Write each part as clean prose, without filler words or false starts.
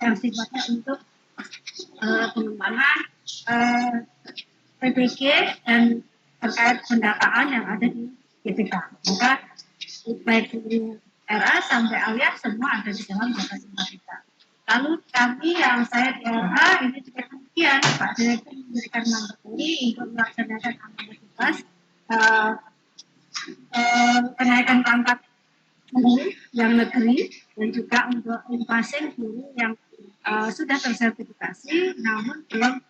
yang sifatnya untuk pengembangan PPG dan terkait pendataan yang ada di GPK. Maka baik dari RA sampai Alia semua ada di dalam data kita. Lalu kami yang saya di RA ini juga kemudian Pak Direktur memberikan mandaturi untuk melaksanakan amanah tugas kenaikan pangkat guru yang negeri dan juga untuk impasing guru yang sudah tersertifikasi namun belum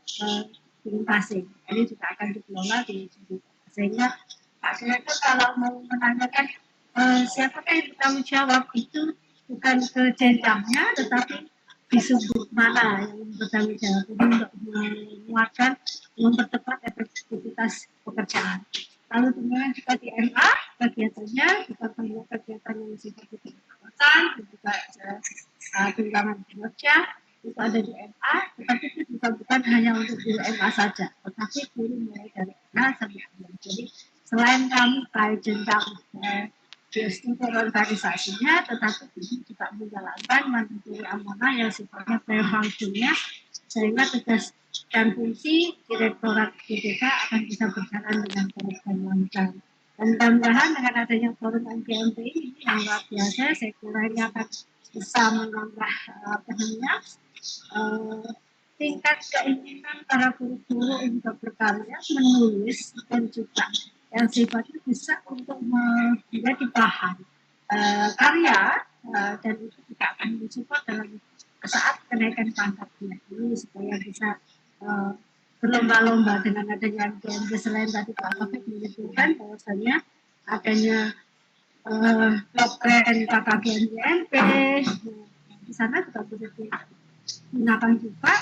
diimpasing. Ini juga akan dikelola di sini. Sehingga Pak Direktur kalau mau menanyakan siapakah yang bertanggung jawab itu bukan ke jenjangnya tetapi di sudut mana yang bertanggung jawab ini untuk menguatkan mempercepat efektivitas pekerjaan. Lalu kemudian juga di MA kegiatannya juga banyak kegiatan yang sifatnya pengawasan dan juga tunjangan kinerja itu ada di MA, tetapi itu juga bukan hanya untuk guru MA saja, tetapi guru mulai dari MA sampai MA. Jadi selain kami baik jenjang struktur organisasinya, tetapi ini juga menjalankan mandiri amanah yang sifatnya pre-functionnya, sehingga tugas dan fungsi Direktorat GPK akan bisa berjalan dengan baik dan lancar. Dan mudah-mudahan dengan adanya forum MGMP ini yang luar biasa, saya kira ini akan bisa menambah tingkat keinginan para guru-guru untuk berkarya, menulis dan juga yang sifatnya bisa untuk menjadi bahan karya dan itu juga akan disupport dalam saat kenaikan pangkatnya ini supaya bisa berlomba-lomba dengan adanya MGMP. Selain tadi Pak Taufik menyebutkan bahwasanya adanya program KKG MGMP di sana juga bisa digunakan juga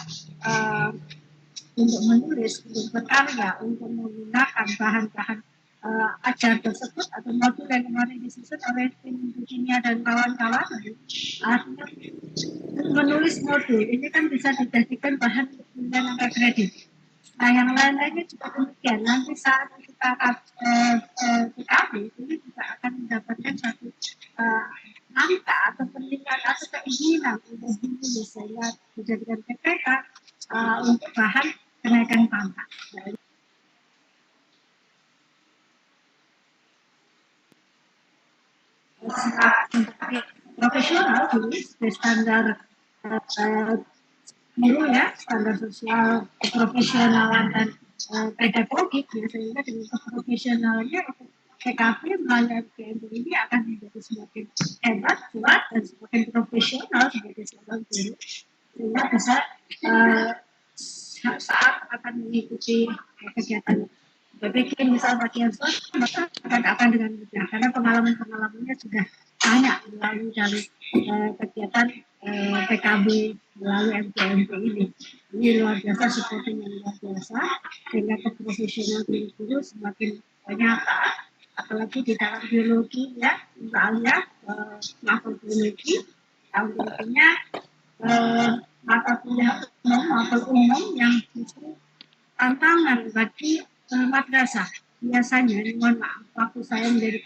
untuk menulis, untuk berkarya, untuk menggunakan bahan-bahan ajar tersebut atau modul yang kemarin disusun oleh tim kimia dan kawan-kawan. Artinya menulis modul ini kan bisa dijadikan bahan penilaian angka kredit. Nah yang lain-lainnya juga demikian. Nanti saat kita PKB ini juga akan mendapatkan satu angka atau penilaian atau keinginan untuk menulis sehingga dijadikan PPK untuk bahan kenaikan pangkat. Profesional dulu standar guru ya, standar sosial profesionalan dan pedagogik ya, sehingga dengan profesionalnya PKP melalui MGMP ini akan menjadi semakin hebat, kuat dan semakin profesional sebagai seorang guru sehingga bisa saat akan mengikuti kegiatan PPK misal bagian swasta maka akan dengan mudah karena pengalamannya sudah banyak melalui dari kegiatan PKB melalui MGMP ini. Ini luar biasa, supporting yang luar biasa sehingga keprofesional guru semakin banyak, apalagi di dalam biologi ya, misalnya mata biologi tahun berikutnya mata kuliah umum yang justru tantangan bagi madrasah. Biasanya, mohon maaf, waktu saya menjadi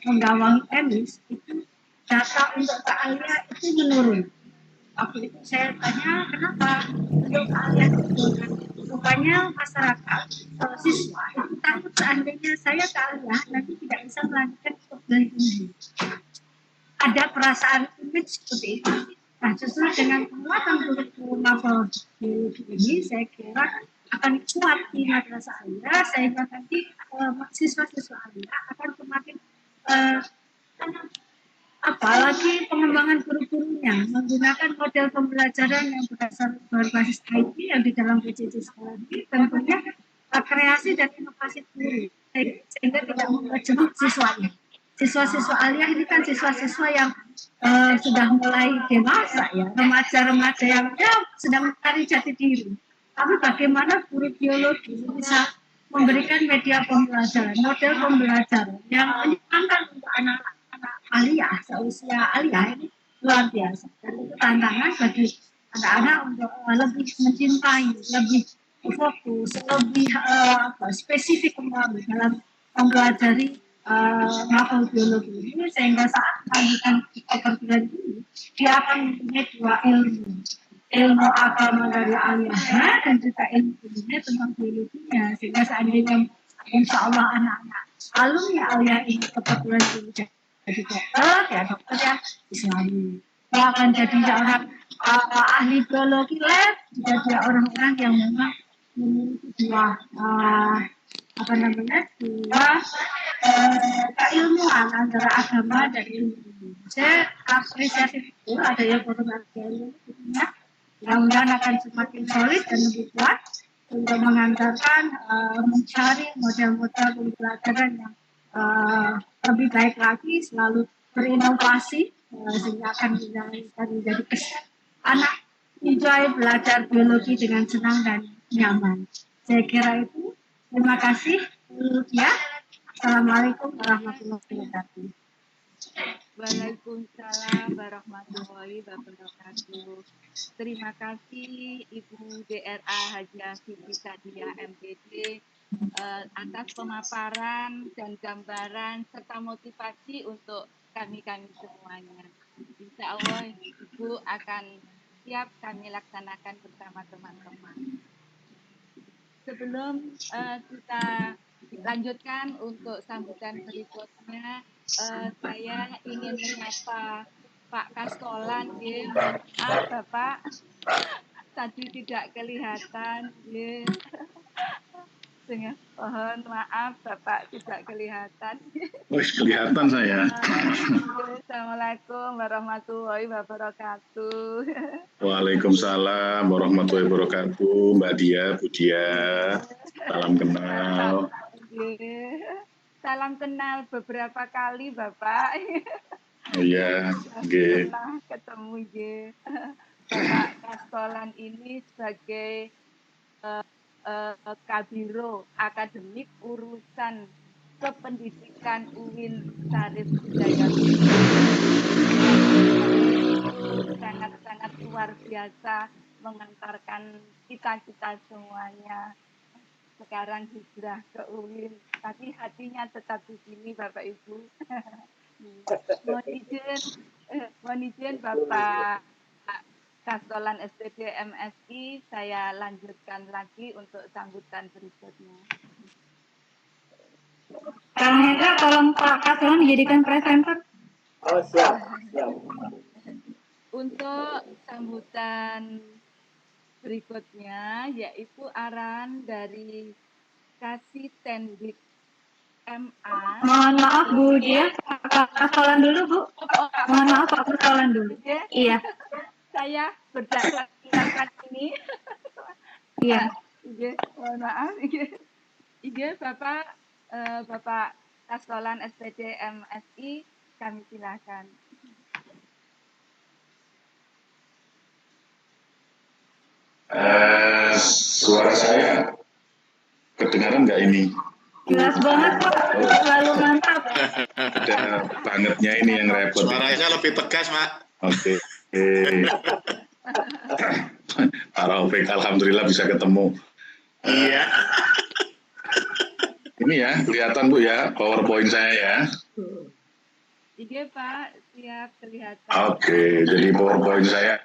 penggawa tenis itu data untuk keahlian itu menurun. Waktu itu saya tanya kenapa untuk keahlian itu, rupanya masyarakat siswa itu takut seandainya saya keahlian nanti tidak bisa melanjutkan dari ini. Ada perasaan image seperti itu. Nah justru dengan penguatan kurikulum novel biologi ini saya kira akan kuat di madrasah Anda sehingga nanti siswa-siswa Anda akan semakin apalagi pengembangan kurikulumnya menggunakan model pembelajaran yang berbasis IT yang di dalam PJJ sekarang ini tentunya kreasi dan inovasi guru sehingga tidak membuat jenuh siswanya. Siswa-siswa Alia ini kan siswa-siswa yang sudah mulai dewasa ya, remaja-remaja yang sedang mencari jati diri. Tapi bagaimana guru biologi bisa memberikan media pembelajaran, model pembelajaran yang menyenangkan untuk anak-anak Alia, seusia Alia ini luar biasa. Dan itu tantangan bagi anak-anak untuk lebih mencintai, lebih fokus, lebih spesifik kembali dalam mempelajari mapel biologi ini, sehingga saat melanjutkan perguruan ini dia akan mempunyai dua ilmu agama dari ayahnya dan juga ilmu ilmunya tentang biologinya, sehingga seandainya insya Allah anak-anak alumni ayah ini kebetulan jadi dokter, ya dokter yang Islami, dia akan jadi seorang ahli biologi lab, juga dia orang-orang yang memang memiliki dua apa namanya dua keilmuan antara agama dan ilmu. Saya apresiasi itu ada yang fotografi ilmunya, mudah-mudahan akan semakin solid dan lebih kuat untuk mengantarkan mencari model-model pembelajaran yang lebih baik lagi, selalu berinovasi sehingga akan menjadi anak enjoy belajar biologi dengan senang dan nyaman. Saya kira itu. Terima kasih. Ya. Assalamualaikum warahmatullahi wabarakatuh. Waalaikumsalam warahmatullahi wabarakatuh. Terima kasih Ibu DRA Hajah Siti Sadia MPD atas pemaparan dan gambaran serta motivasi untuk kami-kami semuanya. Insya Allah Ibu akan siap kami laksanakan bersama teman-teman. Sebelum kita lanjutkan untuk sambutan berikutnya, saya ingin menyapa Pak Kastolan, maaf Bapak, tadi tidak kelihatan, mohon maaf Bapak tidak kelihatan. Kelihatan saya. Assalamualaikum warahmatullahi wabarakatuh. Waalaikumsalam warahmatullahi wabarakatuh, Mbak Dia, Bu Dia. Salam kenal. Salam kenal beberapa kali Bapak. Oh iya, nggih. Pernah ketemu Bapak Kastolan ini sebagai Kabiro Akademik Urusan Kependidikan UIN Syarif Hidayatullah, sangat-sangat luar biasa mengantarkan kita semuanya sekarang hijrah ke UIN, tapi hatinya tetap di sini Bapak Ibu. Mohon izin Bapak Kastolan SPD MSI, saya lanjutkan lagi untuk sambutan berikutnya. Kang Hendra, tolong Pak Kastolan dijadikan presenter. Oh, siap. Untuk sambutan berikutnya, yaitu arahan dari Kasih Tendik MA. Mohon maaf Bu Dia, Pak Kastolan dulu Bu. Mohon maaf Pak Kastolan dulu. Iya. Saya berdasarkan ini. Iya. Mohon maaf. Bapak Kastolan SPD MSI, kami silakan. Suara saya kedengaran nggak ini? Jelas banget Pak, selalu mantap. Ada bangetnya ini yang repot. Suaranya lebih tegas, Pak. Oke. Pak Raufik, alhamdulillah bisa ketemu. Iya. Ini ya, kelihatan Bu ya, PowerPoint saya ya. Iya Pak, siap kelihatan. Oke, jadi PowerPoint saya.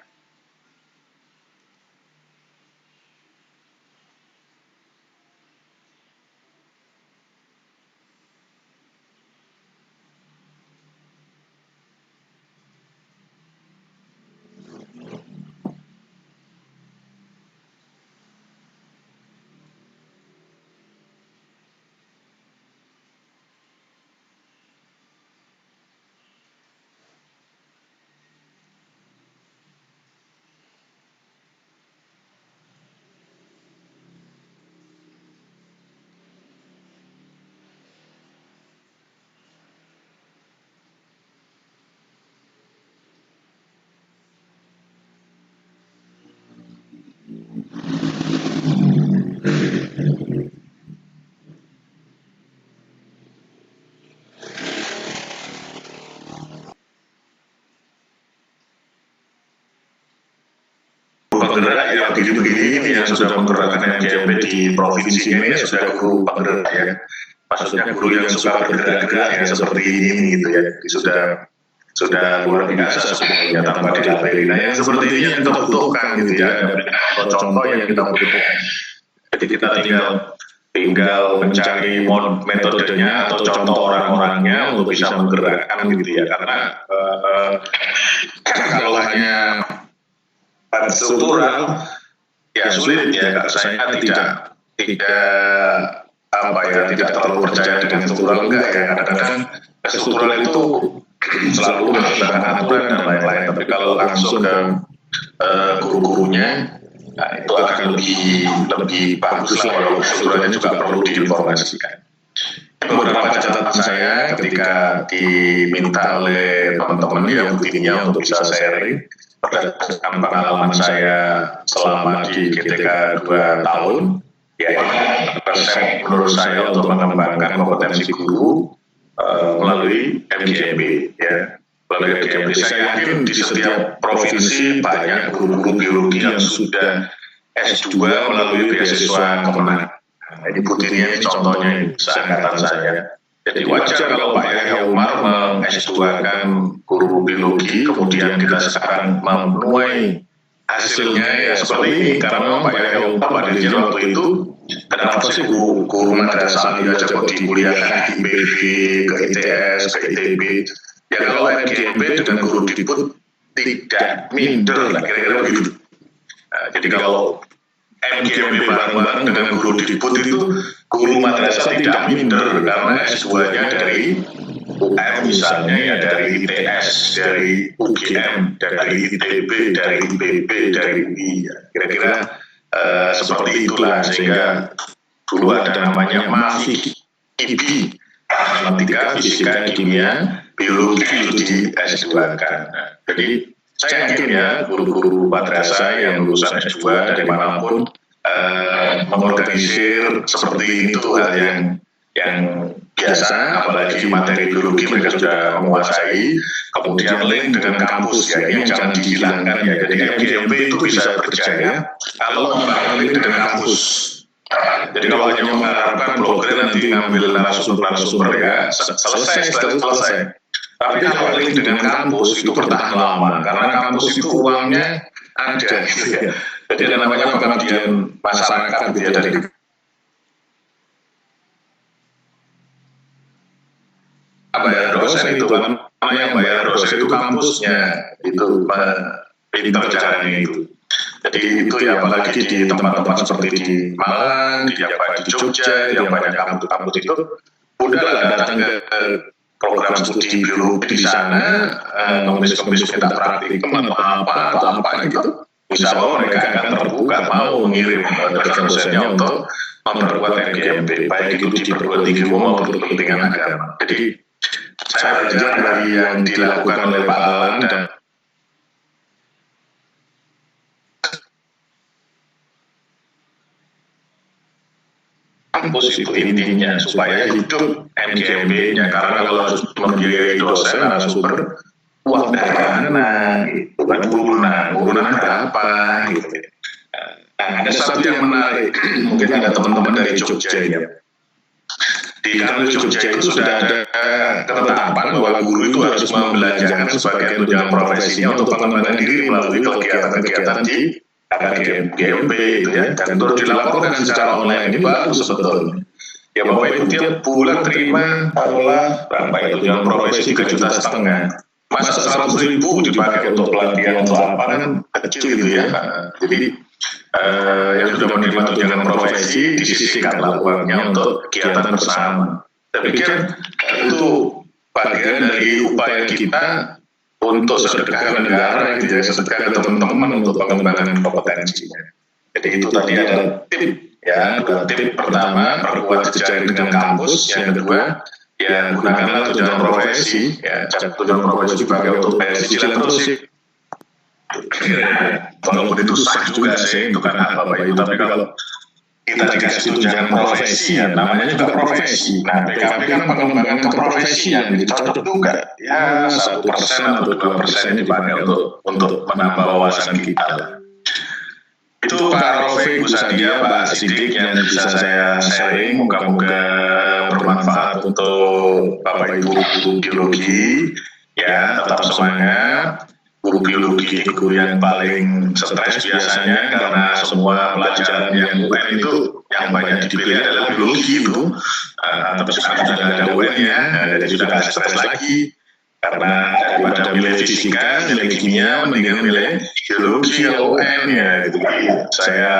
Penggerak ya begini-begini ini yang sudah menggerakkan MGMP di provinsi ini ya sudah guru penggerak ya. maksudnya guru yang suka bergerak-gerak ya seperti ini gitu ya, sudah luar biasa sebetulnya tanpa dilatih. Nah, yang seperti ini yang kita butuhkan gitu ya, ada contoh yang kita butuhkan. Jadi kita tinggal mencari metodenya atau contoh orang-orangnya untuk bisa menggerakkan gitu ya, karena kalau hanya struktural ya sulit ya. Saya tidak terlalu percaya dengan struktural, enggak ya. Kadang-kadang struktural itu selalu melakukan aturan dan lain-lain, tapi kalau langsung ke guru-gurunya, nah, itu akan lebih bagus lah, walaupun strukturalnya juga perlu diinformasikan. Beberapa catatan saya ketika diminta oleh teman-teman yang buktinya untuk bisa sharing berdasarkan pengalaman saya selama di GTK 2 tahun, ya resep menurut saya untuk mengembangkan kompetensi guru melalui MGMB ya. Melalui MGMB saya yakin di setiap provinsi banyak guru-guru biologi yang sudah S2 melalui beasiswa Kemenang. Nah, ini buktinya, ini contohnya seangkatan saya. Jadi wajar kalau Pak Yahya Umar meng-S2-kan guru biologi, kemudian kita sekarang menuai hasilnya ya seperti ini, karena Pak Yahya Umar pada waktu itu, kenapa sih guru madrasah aja kok dikuliahkan di IPB, ke ITS, ke ITB? Ya kalau MGMB dengan guru diput tidak minder lah, kira-kira begitu. Nah, jadi kalau MGMB bareng-bareng dengan guru diput itu guru madrasah tidak minder karena S2-nya dari UM misalnya ya, dari ITS, dari UGM, dari ITB, dari IPB, dari UI ya. Kira-kira seperti itulah, sehingga dulu ada namanya MAFI IB, matematika, fisika, kimia, biologi itu di S2-kan. Nah, jadi saya yakin ya guru-guru madrasah yang lulusan S2 dari manapun mengorganisir seperti ini tuh hal yang biasa, apalagi materi biologi mereka sudah menguasai, kemudian link dengan kampus ya, ini jangan dihilangkan ya. Jadi MGMB itu bisa berjaya kalau membangun link dengan kampus. Jadi kalau hanya mengharapkan blogger nanti ngambil narasumber ya selesai. Tapi kalau link dengan kampus itu bertahan lama, karena kampus itu uangnya ada gitu ya. Jadi ada namanya pengabdian masyarakat gitu ya, dari bayar dosen itu kan, yang bayar dosen itu kampusnya, itu pintar caranya itu. Jadi itu ya, apalagi di tempat-tempat seperti di Malang, di Jogja, yang banyak kampus itu, udahlah datang ke program studi biologi di sana, ngemis-ngemis minta praktikum atau apa gitu. Insya Allah mereka akan terbuka mau mengirim dosen-dosennya untuk memperkuat MGMB, baik itu di perguruan tinggi umum maupun kepentingan agama. Jadi saya belajar dari yang dilakukan oleh Pak Alan dan kampus itu intinya supaya hidup MGMB-nya, karena kalau harus membiayai dosen narasumber, uang dari mana gitu kan, urunan berapa gitu. Nah, ada satu yang menarik, mungkin ada teman-teman dari Jogja ya. Di Kanwil Jogja itu sudah ada ketetapan bahwa guru itu harus membelanjakan sebagian tunjangan profesinya untuk pengembangan diri melalui kegiatan-kegiatan di GMB itu ya, dan terus dilaporkan secara online. Ini bagus sebetulnya. Ya Bapak Ibu tiap bulan terima taruhlah berapa itu tunjangan profesi 3,5 juta. Masa 100.000 dipakai untuk pelatihan untuk apa kan kecil gitu ya. Jadi yang sudah menerima tunjangan profesi disisihkanlah uangnya untuk kegiatan bersama. Saya pikir itu bagian dari upaya kita untuk sedekah ke negara, gitu ya, sedekah ke teman-teman untuk pengembangan kompetensinya. Jadi itu tadi ada tip ya, dua tip. Pertama, perkuat jejaring dengan kampus. Yang kedua, ya gunakanlah tunjangan profesi. Ya, tunjangan profesi dipakai untuk bayar cicilan terus sih. Walaupun itu sah juga sih, itu kan hak Bapak Ibu. Tapi kalau kita dikasih tunjangan profesi, ya namanya juga profesi. Nah, PKP kan pengembangan keprofesian, gitu. Cocok juga. Ya, 1% atau 2% dipakai untuk menambah wawasan kita. Itu Pak Rafiq, Bu Sadia, Pak Sidik yang bisa saya sharing. Moga-moga bermanfaat untuk Bapak Ibu guru biologi. Ya, tetap semangat. Guru biologi guru yang paling stres biasanya karena semua pelajaran yang UN itu yang banyak dipilih adalah biologi itu. Tapi sekarang sudah ada UN ya, jadi sudah nggak stres lagi. Karena daripada milih fisika, milih kimia, mendingan milih biologi UN ya. Gitu. Saya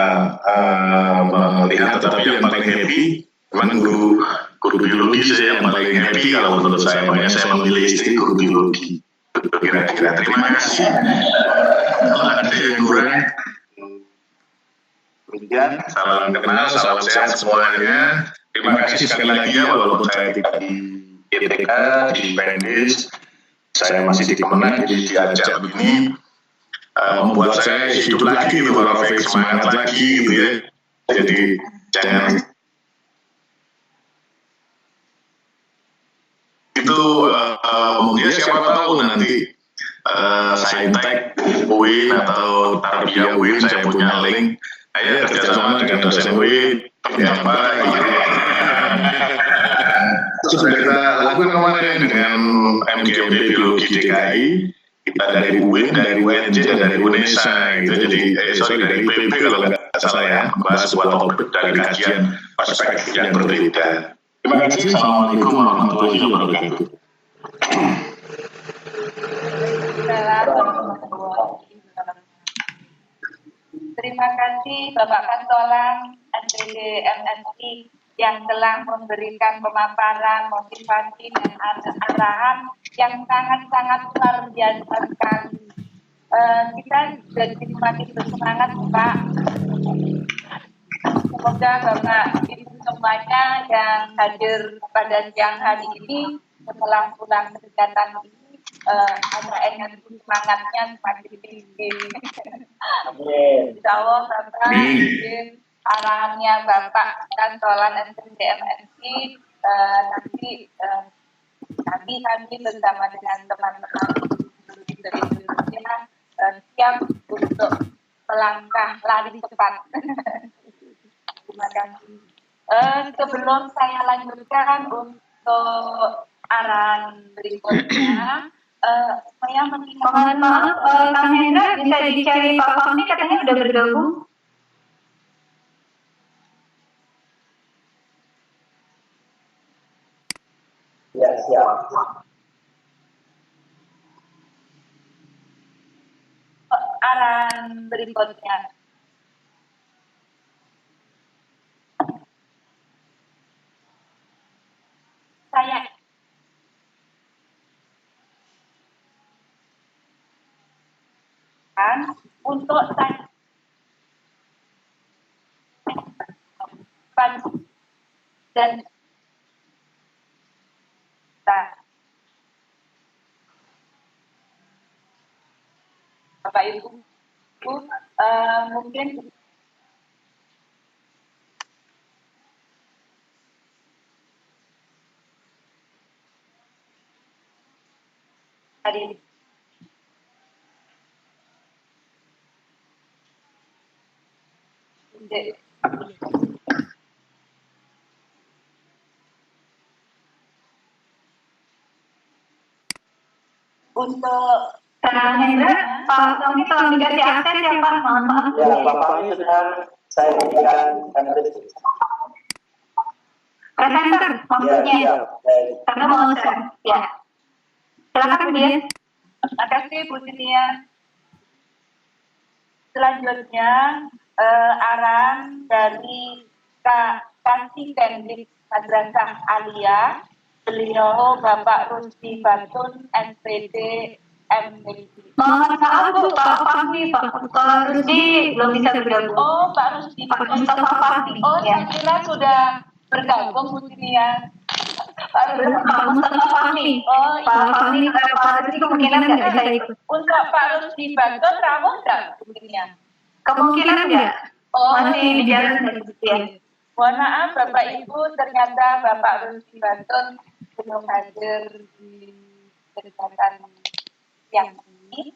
melihat tetapi yang paling happy memang guru biologi sih yang paling happy kalau menurut saya. Makanya saya memilih istri guru biologi. Kira-kira terima kasih. Kalau ada yang kurang, demikian. Salam kenal, salam sehat semuanya. Terima kasih sekali lagi ya, walaupun saya tidak di ITK, di Pendis, saya masih di Kemenak, jadi diajak begini, membuat saya hidup lagi, Bapak semangat lagi, gitu ya. Jadi jangan itu mungkin siapa tahu nanti Saintek UIN atau Tarbiyah UIN saya punya link, saya kerjasama dengan dosen UIN apa gitu. Terus sudah kita lakukan kemarin dengan MGMP Biologi DKI, kita dari UIN, dari UNJ dan dari UNESA gitu. Jadi dari IPB kalau nggak salah ya, membahas sebuah topik dari kajian perspektif yang berbeda. Terima kasih. Assalamualaikum warahmatullahi wabarakatuh. Terima kasih Bapak Kantolang NPD MSI yang telah memberikan pemaparan, motivasi dan arahan yang sangat-sangat luar biasa sekali. Kita jadi semakin bersemangat, Pak. Semoga Bapak Ibu semuanya yang hadir pada siang hari ini setelah pulang kegiatan ini ada energi semangatnya semakin tinggi. Insya Allah Bapak mungkin arahannya Bapak Kantolan NPDMSI nanti bersama dengan teman-teman di Indonesia siap untuk melangkah lari cepat. Terima kasih. Sebelum saya lanjutkan untuk arahan berikutnya, saya mohon maaf, Kang Hendra bisa dicari Pak Fahmi, katanya sudah bergabung. Ya, siap. Arahan berikutnya. Saya untuk dan Bapak Ibu mungkin hari ini untuk Kang Hendra, Pak Fahmi tolong dikasih akses ya Pak, mohon maaf. Ya, Pak Fahmi sedang saya berikan handbrake. Presenter maksudnya, Ya, karena mau share. Ya, silakan Bu Dian. Terima kasih Bu Dian. Selanjutnya arahan dari Kasih Kendik Madrasah Aliyah, beliau Bapak Rusdi Batun NPD MPD. Mohon maaf Bu, Pak Fahmi, Pak Rusdi belum bisa bergabung. Oh, Pak Rusdi, Pak Mustafa Fahmi. Oh, saya kira sudah bergabung Bu Dian. Pak Mustafa Fahmi. Oh, Pak Fahmi, Pak Rusdi kemungkinan nggak bisa ikut. untuk Pak Rusdi Batun, kamu enggak Bu Dian? Kemungkinan nggak? Oh, Masih di jalan dari ya. mohon maaf Bapak Ibu, ternyata Bapak Rusdi Batun belum hadir di kegiatan yang ini.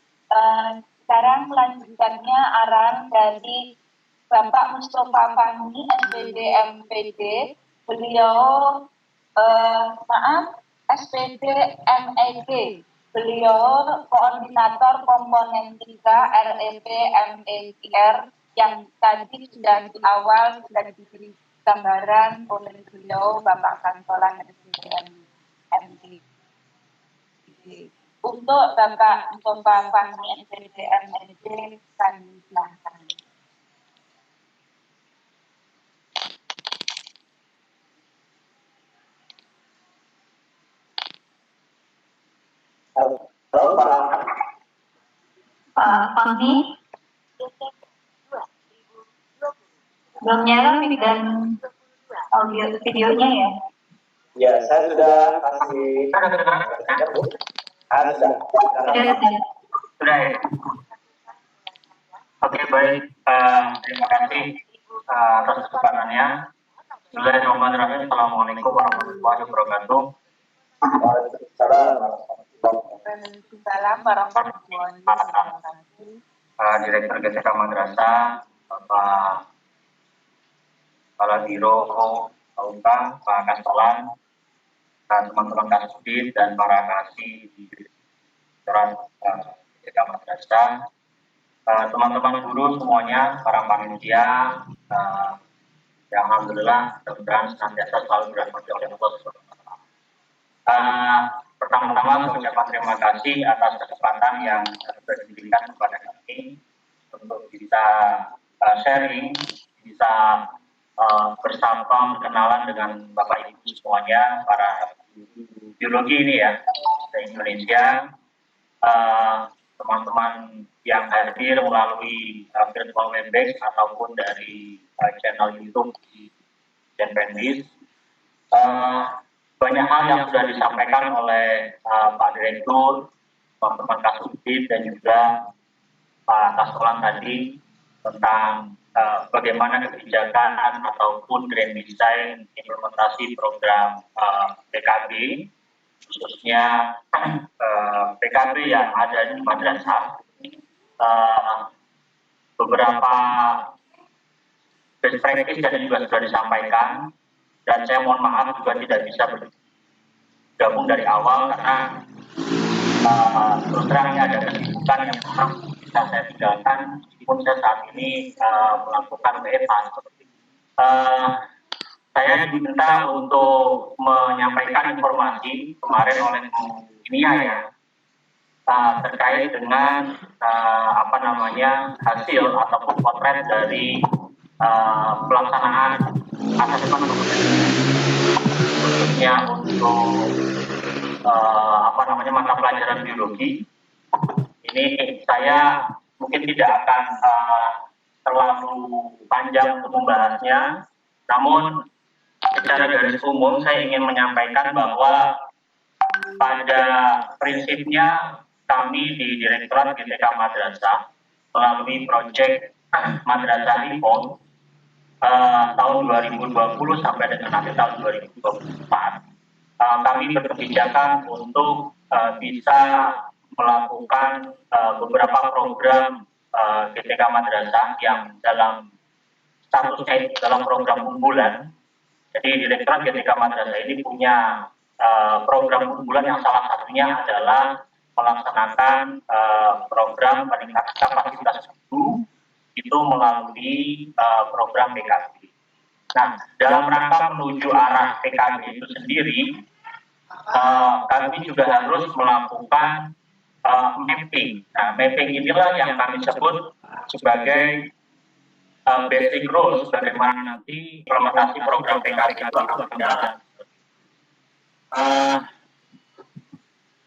Sekarang lanjutannya arahan dari Bapak Mustafa Fahmi NPD MPD. Beliau Maaf, SPD MEG. Beliau koordinator komponen 3 REP MEIR yang tadi sudah di awal sudah diberi gambaran oleh beliau Bapak Kantolan SDM MEG. Untuk Bapak Fahmi SDM MEG kami silakan. Halo Pak. Pak Fahmi. Belum nyala mic dan audio videonya ya? Ya, saya sudah kasih. Sudah. Sudah ya? Oke, baik. Terima kasih atas kesempatannya. Bismillahirrahmanirrahim. Assalamualaikum warahmatullahi wabarakatuh. Waalaikumsalam warahmatullahi wabarakatuh. Direktur GTK Madrasah, Bapak Kepala Biro Aunta, Pak Kantolan, dan teman-teman Kasudin dan para kasih di Direktorat GTK Madrasah, teman-teman guru semuanya, para panitia, yang alhamdulillah mudah-mudahan senantiasa selalu dirahmati oleh Allah SWT. Pertama-tama saya ucapkan terima kasih atas kesempatan yang sudah diberikan kepada kami untuk bisa sharing, bisa bersama berkenalan dengan Bapak Ibu semuanya, para guru biologi ini ya, dari Indonesia, teman-teman yang hadir melalui virtual webex ataupun dari channel YouTube di Genpendis. Banyak hal yang sudah disampaikan oleh Pak Direktur, teman-teman Kasudin dan juga Pak Kantolan tadi tentang bagaimana kebijakan ataupun grand design implementasi program PKB, khususnya PKB yang ada di madrasah. Beberapa best practice dan juga sudah disampaikan, dan saya mohon maaf juga tidak bisa bergabung dari awal karena terus terang ada kesibukan yang memang bisa saya tinggalkan meskipun saya saat ini melakukan WFH seperti itu. Saya diminta untuk menyampaikan informasi kemarin oleh Bu Inia ya, terkait dengan hasil ataupun potret dari pelaksanaan asesmen khususnya untuk mata pelajaran biologi. Ini saya mungkin tidak akan terlalu panjang untuk membahasnya, namun secara garis umum saya ingin menyampaikan bahwa pada prinsipnya kami di Direktorat GTK Madrasah melalui proyek Madrasah Reform tahun 2020 sampai dengan akhir tahun 2024, kami berkebijakan untuk bisa melakukan beberapa program GTK Madrasah yang dalam statusnya dalam program unggulan. Jadi Direktorat GTK Madrasah ini punya program unggulan yang salah satunya adalah melaksanakan program peningkatan kapasitas guru itu melalui program PKB. Nah, dalam rangka menuju arah PKB itu sendiri, kami juga harus melakukan mapping. Nah, mapping inilah yang kami sebut sebagai basic rules, bagaimana nanti implementasi program PKB itu akan berjalan.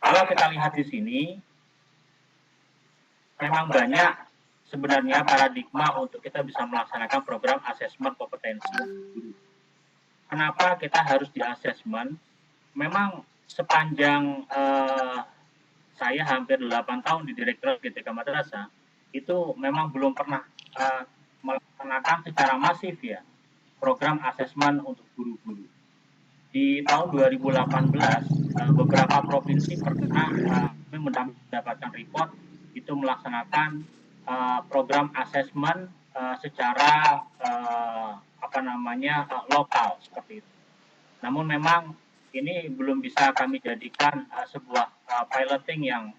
Kalau kita lihat di sini, memang banyak sebenarnya paradigma untuk kita bisa melaksanakan program asesmen kompetensi guru. Kenapa kita harus di asesmen? Memang sepanjang saya hampir 8 tahun di Direktorat GTK Madrasah, itu memang belum pernah melaksanakan secara masif ya program asesmen untuk guru-guru. Di tahun 2018 beberapa provinsi pernah mendapatkan report itu melaksanakan program asesmen secara lokal seperti itu. Namun memang ini belum bisa kami jadikan sebuah piloting yang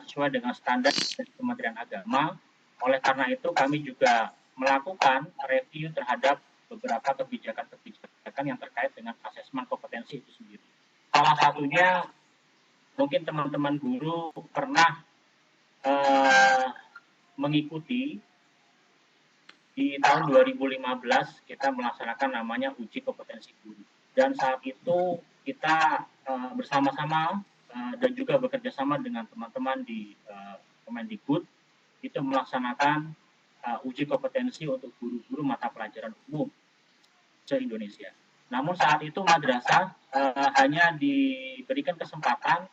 sesuai dengan standar dari Kementerian Agama. Oleh karena itu kami juga melakukan review terhadap beberapa kebijakan yang terkait dengan asesmen kompetensi itu sendiri. Salah satunya mungkin teman-teman guru pernah mengikuti di tahun 2015 kita melaksanakan namanya uji kompetensi guru. Dan saat itu kita bersama-sama dan juga bekerja sama dengan teman-teman di Kemendikbud itu melaksanakan uji kompetensi untuk guru-guru mata pelajaran umum se-Indonesia. Namun saat itu madrasah hanya diberikan kesempatan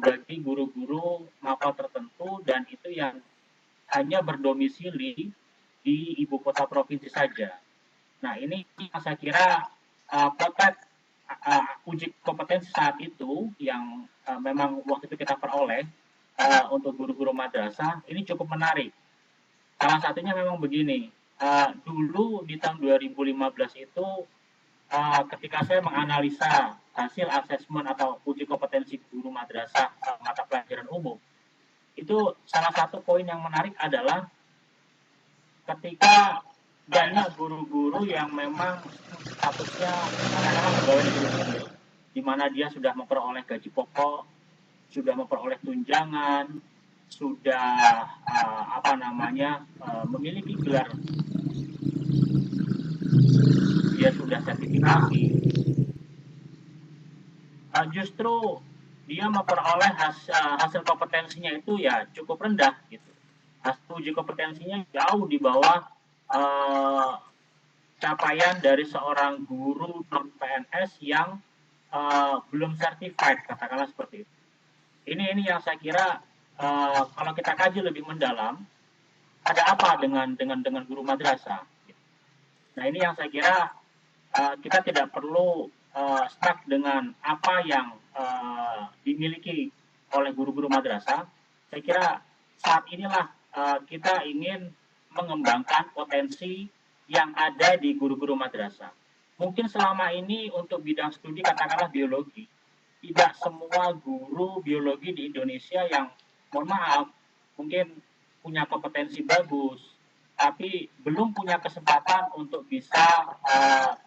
bagi guru-guru mapel tertentu dan itu yang hanya berdomisili di ibu kota provinsi saja. Nah ini saya kira potret uji kompetensi saat itu yang memang waktu itu kita peroleh untuk guru-guru madrasah ini cukup menarik. Salah satunya memang begini, dulu di tahun 2015 itu ketika saya menganalisa hasil asesmen atau uji kompetensi guru madrasah mata pelajaran umum, itu salah satu poin yang menarik adalah ketika banyak guru-guru yang memang statusnya pegawai negeri sipil, di mana dia sudah memperoleh gaji pokok, sudah memperoleh tunjangan, sudah memiliki gelar, dia sudah sertifikasi, justru dia memperoleh hasil kompetensinya itu ya cukup rendah gitu. Hasil uji kompetensinya jauh di bawah capaian dari seorang guru non PNS yang belum certified, katakanlah seperti itu. Ini yang saya kira kalau kita kaji lebih mendalam, ada apa dengan guru madrasah? Nah ini yang saya kira kita tidak perlu stuck dengan apa yang dimiliki oleh guru-guru madrasah. Saya kira saat inilah kita ingin mengembangkan potensi yang ada di guru-guru madrasah. Mungkin selama ini untuk bidang studi katakanlah biologi, tidak semua guru biologi di Indonesia yang, mohon maaf, mungkin punya kompetensi bagus, tapi belum punya kesempatan untuk bisa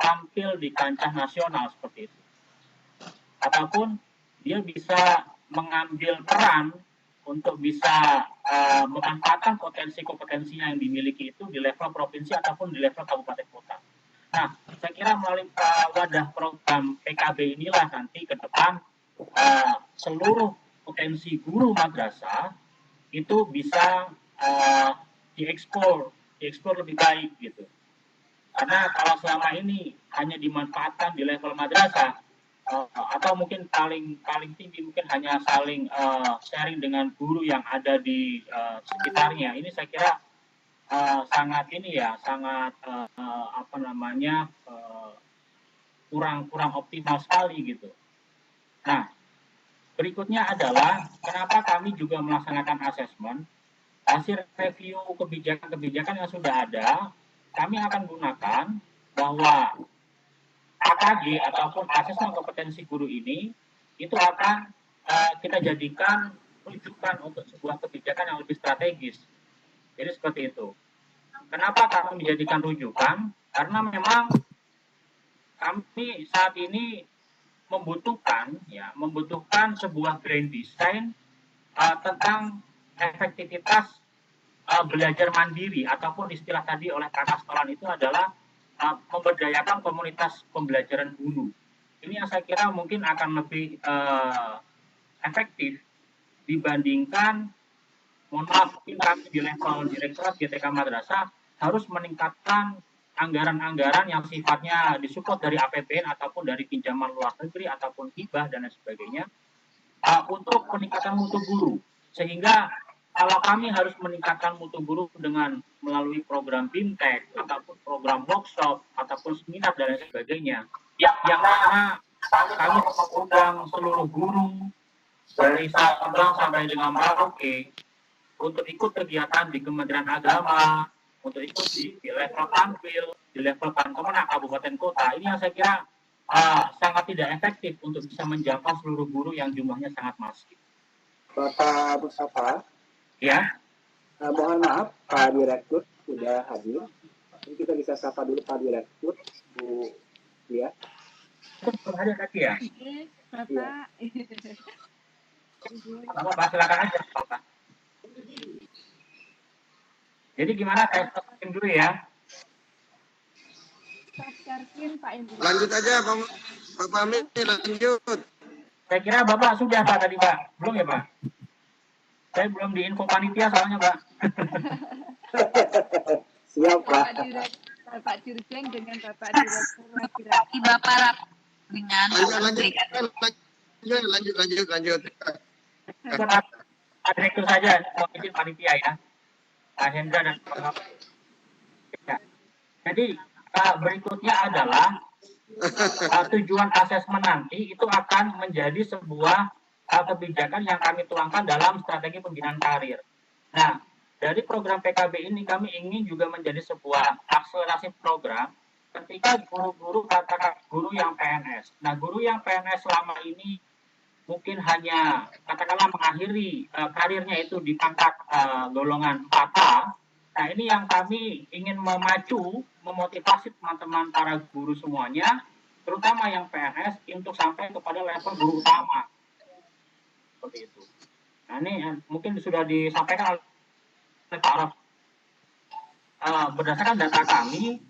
tampil di kancah nasional seperti itu. Ataupun dia bisa mengambil peran untuk bisa memanfaatkan kompetensinya yang dimiliki itu di level provinsi ataupun di level kabupaten kota. Nah, saya kira melalui wadah program PKB inilah nanti ke depan seluruh potensi guru madrasah itu bisa dieksplor lebih baik gitu. Karena kalau selama ini hanya dimanfaatkan di level madrasah, atau mungkin paling tinggi mungkin hanya saling sharing dengan guru yang ada di sekitarnya. Ini saya kira sangat kurang optimal sekali gitu. Nah, berikutnya adalah kenapa kami juga melaksanakan asesmen. Hasil review kebijakan yang sudah ada, kami akan gunakan bahwa AKG ataupun asesmen kompetensi guru ini itu akan kita jadikan rujukan untuk sebuah kebijakan yang lebih strategis. Jadi seperti itu. Kenapa kami menjadikan rujukan? Karena memang kami saat ini membutuhkan sebuah grand design tentang efektivitas belajar mandiri ataupun istilah tadi oleh Kak Kastolan itu adalah memberdayakan komunitas pembelajaran guru. Ini yang saya kira mungkin akan lebih efektif dibandingkan, mohon maaf, mungkin kami di level Direktorat GTK Madrasah harus meningkatkan anggaran-anggaran yang sifatnya disupport dari APBN ataupun dari pinjaman luar negeri ataupun hibah dan lain sebagainya untuk peningkatan mutu guru. Sehingga kalau kami harus meningkatkan mutu guru dengan melalui program BIMTEK ataupun program workshop ataupun seminar dan lain sebagainya, yang mana kami mengundang seluruh guru dari Sabang sampai dengan Merauke untuk ikut kegiatan di Kementerian Agama, untuk ikut di level tampil, di level Pangkomenak Kabupaten Kota. Ini yang saya kira sangat tidak efektif untuk bisa menjangkau seluruh guru yang jumlahnya sangat masif. Bapak Mustafa, Ya, mohon maaf Pak Direktur sudah hadir. Ini kita bisa sapa dulu Pak Direktur, Bu ya. itu ada tadi ya. Bapak. Bapak silakan aja, Bapak. Jadi gimana? Saya stopin dulu ya. Lanjut aja Pak Fahmi, lanjut. Saya kira Bapak sudah Pak tadi Pak. Belum ya Pak? Saya belum diinfo panitia soalnya Pak. Siap Pak. Bapak Dirjen dengan Bapak Direktur lagi-lagi Bapak dengan Lanjut. Pak Direktur saja, mau izin panitia ya. Pak Hendra dan Pak ya. Jadi berikutnya adalah tujuan asesmen nanti itu akan menjadi sebuah kebijakan yang kami tuangkan dalam strategi pembinaan karir. Nah, dari program PKB ini kami ingin juga menjadi sebuah akselerasi program ketika guru-guru katakan guru yang PNS. Nah, guru yang PNS selama ini mungkin hanya katakanlah mengakhiri karirnya itu di pangkat golongan 4A. Nah, ini yang kami ingin memotivasi teman-teman para guru semuanya, terutama yang PNS, untuk sampai kepada level guru utama. Seperti itu. Nah, ini mungkin sudah disampaikan oleh Pak Araf. Berdasarkan data kami,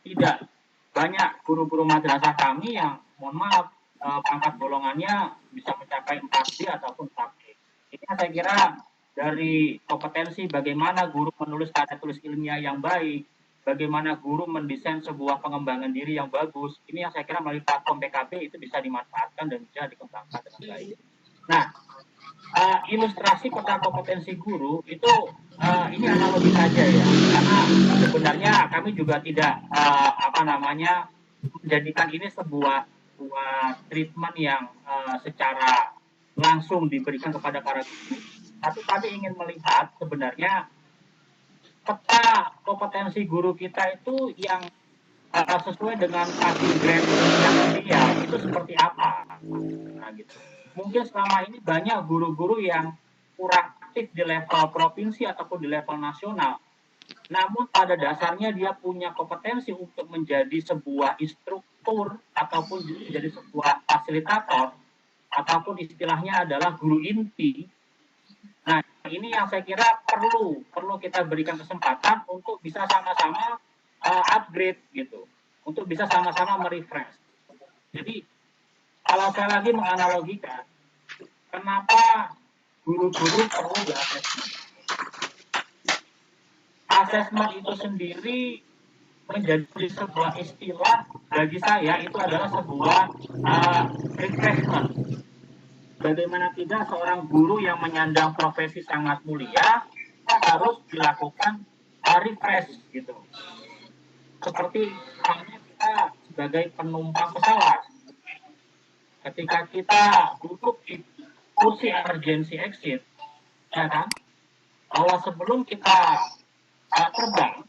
tidak banyak guru-guru madrasah kami yang, mohon maaf, pangkat golongannya bisa mencapai 4D ataupun 4E. Ini saya kira dari kompetensi bagaimana guru menulis karya tulis ilmiah yang baik, bagaimana guru mendesain sebuah pengembangan diri yang bagus, ini yang saya kira melalui platform PKB itu bisa dimanfaatkan dan bisa dikembangkan dengan baik. Nah, ilustrasi peta kompetensi guru itu ini analogi saja ya, karena sebenarnya kami juga tidak menjadikan ini sebuah treatment yang secara langsung diberikan kepada para guru, tapi kami ingin melihat sebenarnya peta kompetensi guru kita itu yang sesuai dengan passing grade yang ideal itu seperti apa. Nah, gitu. Mungkin selama ini banyak guru-guru yang kurang aktif di level provinsi ataupun di level nasional. Namun pada dasarnya dia punya kompetensi untuk menjadi sebuah instruktur ataupun menjadi sebuah fasilitator ataupun istilahnya adalah guru inti. Nah, ini yang saya kira perlu kita berikan kesempatan untuk bisa sama-sama upgrade gitu, untuk bisa sama-sama merefresh. Jadi kalau saya lagi menganalogikan, kenapa guru-guru perlu di-assessment? Assessment itu sendiri menjadi sebuah istilah bagi saya itu adalah sebuah refreshment. Bagaimana tidak seorang guru yang menyandang profesi sangat mulia harus dilakukan refresh gitu. Seperti halnya kita sebagai penumpang pesawat. Ketika kita duduk di kursi emergency exit, ya kan, bahwa sebelum kita terbang,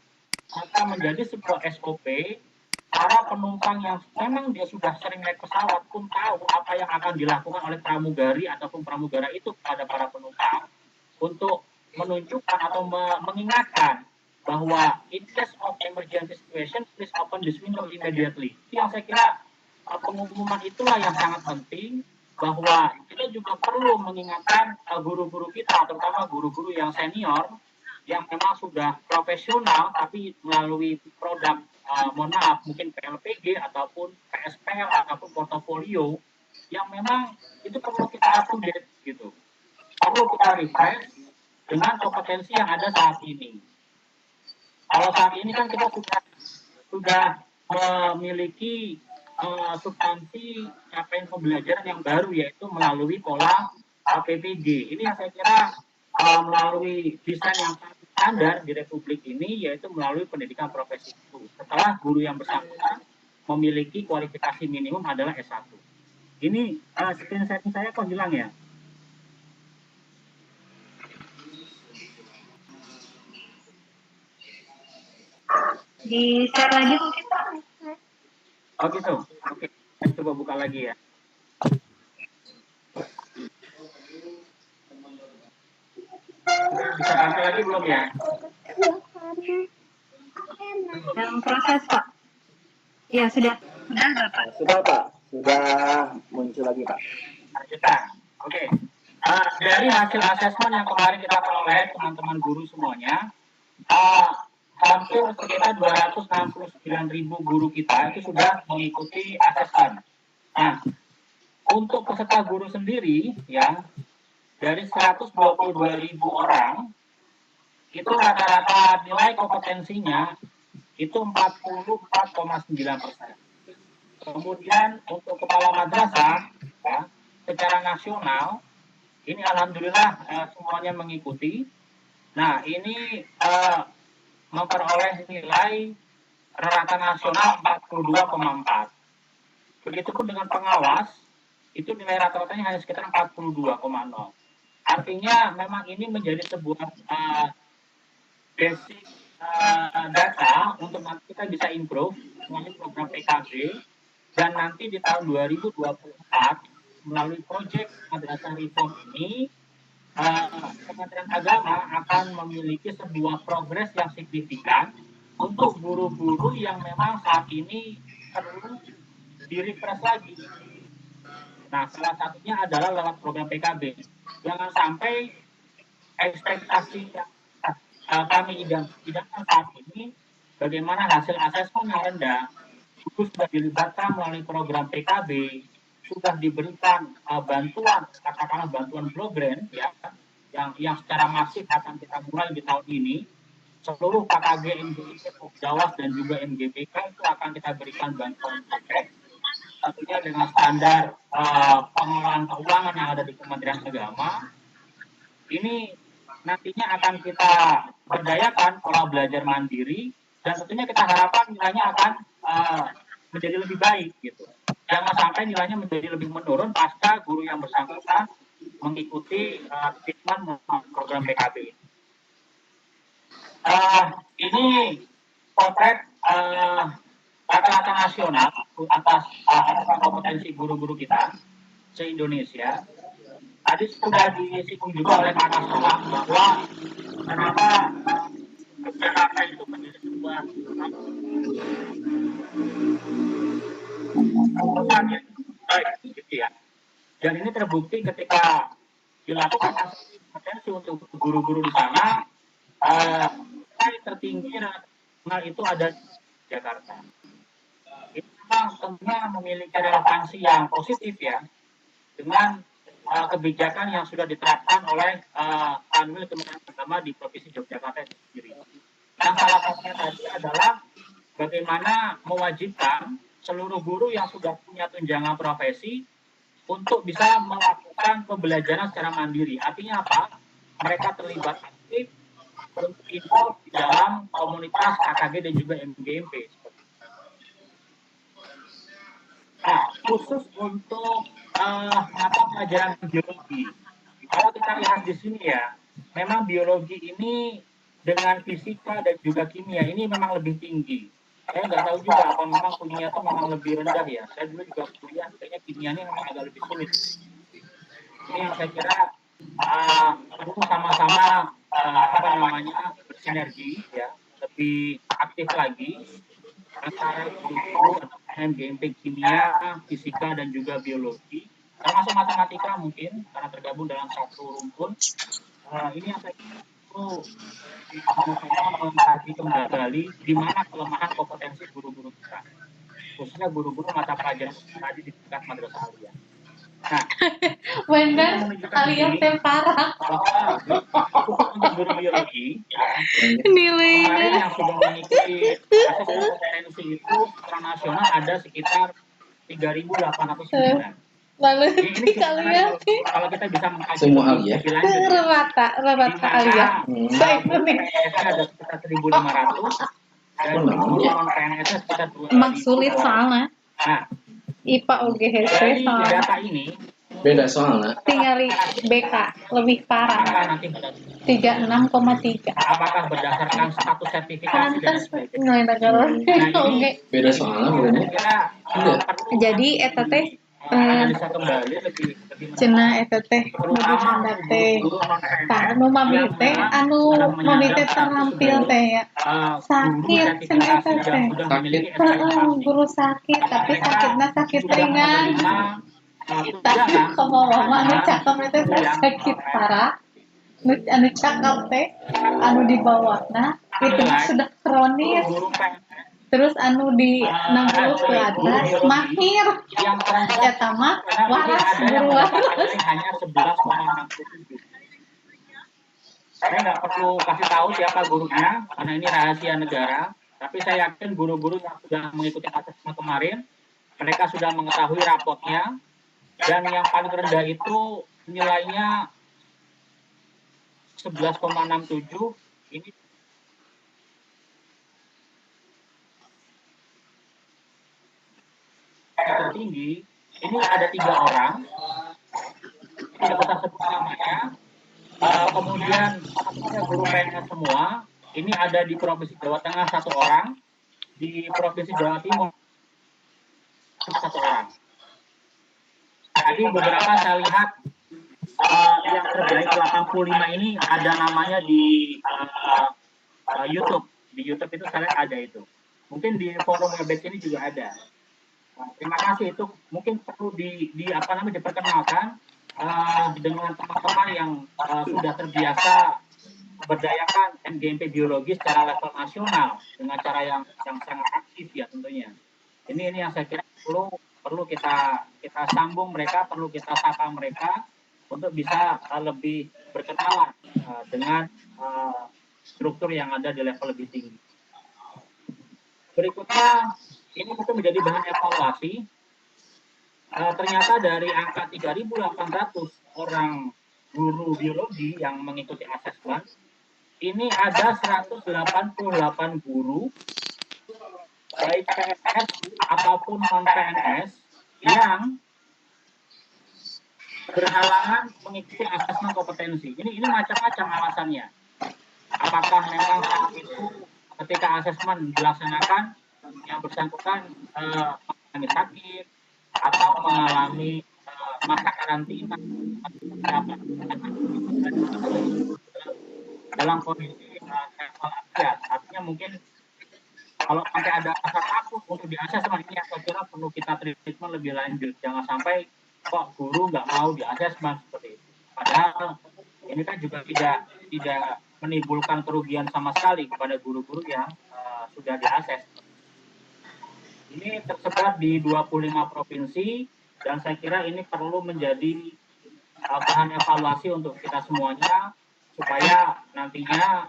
maka menjadi sebuah SOP, para penumpang yang memang dia sudah sering naik pesawat pun tahu apa yang akan dilakukan oleh pramugari ataupun pramugara itu kepada para penumpang untuk menunjukkan atau mengingatkan bahwa in case of emergency situation, please open this window immediately. Yang saya kira pengumuman itulah yang sangat penting, bahwa kita juga perlu mengingatkan guru-guru kita, terutama guru-guru yang senior, yang memang sudah profesional, tapi melalui produk, mohon maaf, mungkin PLPG ataupun PSPL ataupun portofolio, yang memang itu perlu kita update gitu. Perlu kita refresh dengan kompetensi yang ada saat ini. Kalau saat ini kan kita sudah memiliki substansi capaian pembelajaran yang baru, yaitu melalui pola PPG. Ini yang saya kira melalui desain yang standar di Republik ini, yaitu melalui pendidikan profesi itu. Setelah guru yang bersangkutan memiliki kualifikasi minimum adalah S1. Ini screen setting saya kok hilang ya? Di share lagi mungkin Pak. Oh gitu, oke. Saya coba buka lagi ya. Bisa tampil lagi belum ya? Dalam proses, Pak. Ya, sudah. Sudah Pak, sudah muncul lagi Pak. Lanjutkan. Oke. Dari hasil asesmen yang kemarin kita peroleh teman-teman guru semuanya, hampir sekitar 269.000 guru kita itu sudah mengikuti asesmen. Nah, untuk peserta guru sendiri, ya, dari 122.000 orang, itu rata-rata nilai kompetensinya itu 44,9%. Kemudian untuk kepala madrasah, ya, secara nasional, ini alhamdulillah semuanya mengikuti. Nah, ini memperoleh nilai rata nasional 42,4. Begitupun dengan pengawas, itu nilai rata-ratanya hanya sekitar 42,0. Artinya memang ini menjadi sebuah basic data untuk nanti kita bisa improve melalui program PKB, dan nanti di tahun 2024 melalui proyek Madrasah Reform ini Kementerian Agama akan memiliki sebuah progres yang signifikan untuk guru-guru yang memang saat ini perlu di-refresh lagi. Nah, salah satunya adalah lewat program PKB. Jangan sampai ekspektasi yang kami idamkan saat ini, bagaimana hasil asesmen yang rendah, itu sudah dilibatkan melalui program PKB, sudah diberikan bantuan, katakanlah bantuan broadband, ya, yang secara masif akan kita mulai di tahun ini. Seluruh KKG, MGIP, Jawas, dan juga MGPK itu akan kita berikan bantuan broadband, tentunya dengan standar pengelolaan keuangan yang ada di Kementerian Agama. Ini nantinya akan kita berdayakan pola belajar mandiri, dan tentunya kita harapkan nilainya akan menjadi lebih baik gitu. Jangan sampai nilainya menjadi lebih menurun pasca guru yang bersangkutan mengikuti treatment program PKB. Ini potret rata-rata nasional atas kompetensi guru-guru kita se-Indonesia. Tadi sudah disinggung juga oleh Pak Nasrullah bahwa kenapa Jakarta itu menjadi sebuah baik gitu ya. Dan ini terbukti ketika dilakukan kompetensi untuk guru-guru di sana, tertinggi nasional itu ada di Jakarta. Ini memang tentunya memiliki relevansi yang positif ya dengan kebijakan yang sudah diterapkan oleh Kanwil Kementerian Agama di Provinsi Yogyakarta itu sendiri. Dan salah satunya tadi adalah bagaimana mewajibkan seluruh guru yang sudah punya tunjangan profesi untuk bisa melakukan pembelajaran secara mandiri. Artinya apa? Mereka terlibat aktif berikut di dalam komunitas KKG dan juga MGMP. Nah, khusus untuk mata pelajaran biologi. Kalau kita lihat di sini ya, memang biologi ini dengan fisika dan juga kimia ini memang lebih tinggi. Saya nggak tahu juga apa memang kimia itu memang lebih rendah ya. Saya dulu juga kuliah, kayaknya kimia ini memang agak lebih sulit. Ini yang saya kira perlu sama-sama bersinergi ya, lebih aktif lagi antara guru MGMP kimia, fisika dan juga biologi, termasuk matematika mungkin karena tergabung dalam satu rumpun. Ini yang saya kira perlu mengkaji kembali di mana kelemahan kompetensi guru-guru kita, khususnya guru-guru mata pelajaran tadi di tingkat madrasah aliyah. Nah, benar, kalian yang parah. Untuk guru biologi, nilainya kemarin yang sudah mengikuti asesmen kompetensi itu secara nasional ada sekitar 3.809. Lalu Ini kalian kalau kita bisa mengkaji semua aliyah, rata aliyah. Baik, ada sekitar 1.500 dan non PNS sekitar 2.000. Mak sulit soalnya. Nah, IPA UGHC dari soalnya. data ini Beda soalnya. Tinggali BK lebih parah. Nanti 36,3. apakah berdasarkan status sertifikasi dan Pantes sebagainya. nilai negara. Oke. Beda soalnya bedanya. Iya. Jadi eta teh analisa kembali lebih cenah eta teh nuju handap teh tah anu mami teh anu mami teh terampil teh ya sakit cenah eta teh guru sakit tapi sakitnya sakit ringan tapi komo mama anu cakep teh sakit parah anu cakep teh anu di bawahna itu sudah kronis terus anu di 60 ke atas mahir eta mah waras guru waras hanya 11,67. Saya nggak perlu kasih tahu siapa gurunya karena ini rahasia negara, tapi saya yakin guru-guru yang sudah mengikuti asesmen kemarin mereka sudah mengetahui rapotnya dan yang paling rendah itu nilainya 11,67. Ini tertinggi. Ini ada 3 orang, tidak usah sebut namanya. Kemudian guru PNS semua. Ini ada di Provinsi Jawa Tengah 1 orang, di Provinsi Jawa Timur 1 orang. Jadi beberapa saya lihat yang terbaik 85 ini ada namanya di YouTube. Di YouTube itu saya lihat ada itu. Mungkin di forum Webex ini juga ada. Terima kasih, itu mungkin perlu diperkenalkan dengan teman-teman yang sudah terbiasa berdayakan NGMP biologi secara level nasional dengan cara yang sangat aktif ya tentunya. Ini yang saya kira perlu kita sambung mereka, perlu kita sapa mereka untuk bisa lebih berkenalan dengan struktur yang ada di level lebih tinggi. Berikutnya ini mungkin menjadi bahan evaluasi. Ternyata dari angka 3.800 orang guru biologi yang mengikuti asesmen, ini ada 188 guru, baik PNS ataupun non-PNS, yang berhalangan mengikuti asesmen kompetensi. Ini macam-macam alasannya. Apakah memang saat itu ketika asesmen dilaksanakan, yang bersangkutan mengalami sakit atau mengalami masa karantina dalam kondisi evaluasi. Artinya mungkin kalau sampai ada rasa takut untuk diasesmen, ini yang saya kira perlu kita treatment lebih lanjut. Jangan sampai kok guru nggak mau diasesmen seperti itu. Padahal ini kan juga tidak menimbulkan kerugian sama sekali kepada guru-guru yang sudah diakses. Ini tersebar di 25 provinsi dan saya kira ini perlu menjadi bahan evaluasi untuk kita semuanya supaya nantinya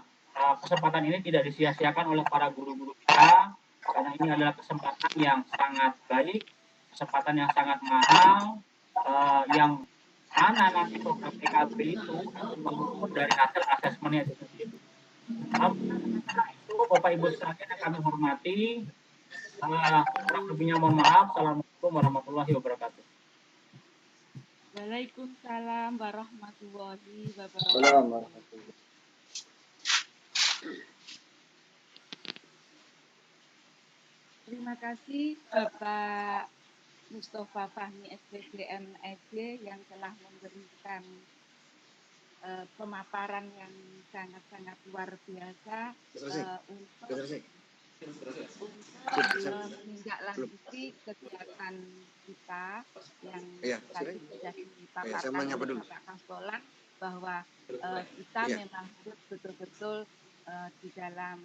kesempatan ini tidak disia-siakan oleh para guru-guru kita, karena ini adalah kesempatan yang sangat baik, kesempatan yang sangat mahal, yang mana nanti program PKB itu mengukur dari hasil asesmennya itu sendiri. Itu Bapak Ibu sekalian yang kami hormati, kurang lebihnya mohon maaf. Assalamualaikum warahmatullahi wabarakatuh. Waalaikumsalam warahmatullahi wabarakatuh. Terima kasih Bapak Mustafa Fahmi SPDM SD yang telah memberikan pemaparan yang sangat-sangat luar biasa untuk menindaklanjuti kegiatan kita yang tadi sudah dipaparkan oleh Bapak Kasbolan, bahwa kita memang harus betul-betul di dalam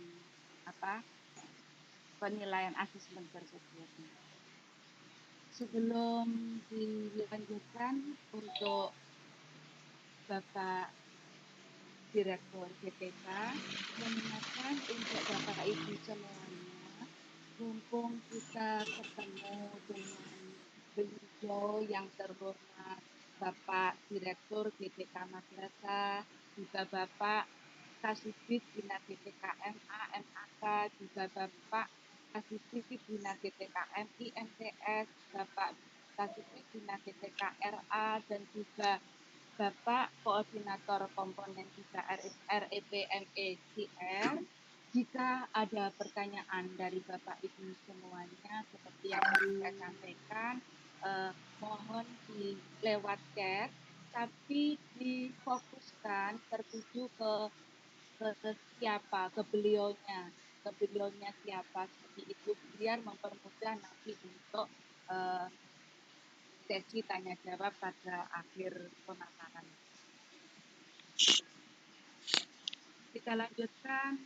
penilaian asesmen tersebut. Sebelum dilanjutkan untuk Bapak Direktur GTK mengingatkan untuk Bapak Ibu semuanya, mumpung kita ketemu dengan beliau yang terhormat Bapak Direktur GTK Madrasah, juga Bapak Kasubdit Bina GTKM AMAK, juga Bapak Kasubdit Bina GTKM IMTS, Bapak Kasubdit Bina PTKRA dan juga Bapak Koordinator Komponen 3 REPME-CR. Jika ada pertanyaan dari Bapak Ibu semuanya, seperti yang saya sampaikan, mohon di lewat chat, tapi difokuskan tertuju ke siapa, ke beliaunya siapa, seperti itu, biar mempermudah nanti untuk sesi tanya jawab pada akhir pemaparan. Kita lanjutkan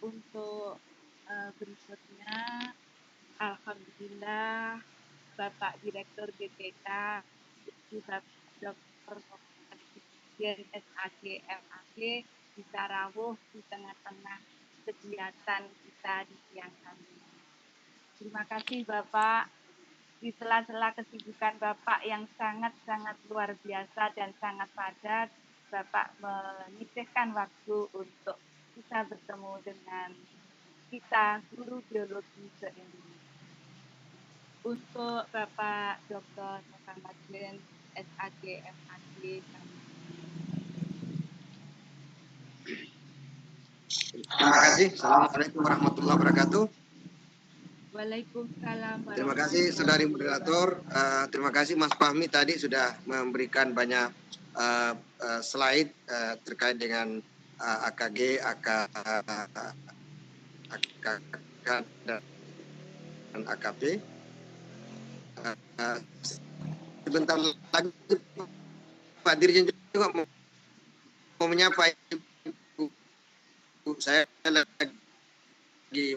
untuk berikutnya. Alhamdulillah Bapak Direktur BPK, Ibu Dr. SAG MAG bisa rawuh di tengah-tengah kegiatan kita di siang hari ini. Terima kasih Bapak. Di sela-sela kesibukan Bapak yang sangat-sangat luar biasa dan sangat padat, Bapak menyisihkan waktu untuk bisa bertemu dengan kita, guru biologi se-Indonesia. Untuk Bapak Dr. Muhammad Glenn, SAG MAG, Terima kasih. Assalamualaikum warahmatullahi wabarakatuh. Waalaikumsalam. Terima kasih saudari moderator. Terima kasih Mas Fahmi tadi sudah memberikan banyak slide terkait dengan AKG, AKK dan AKP. Sebentar lagi Pak Dirjen juga mau menyapa Ibu. Saya lagi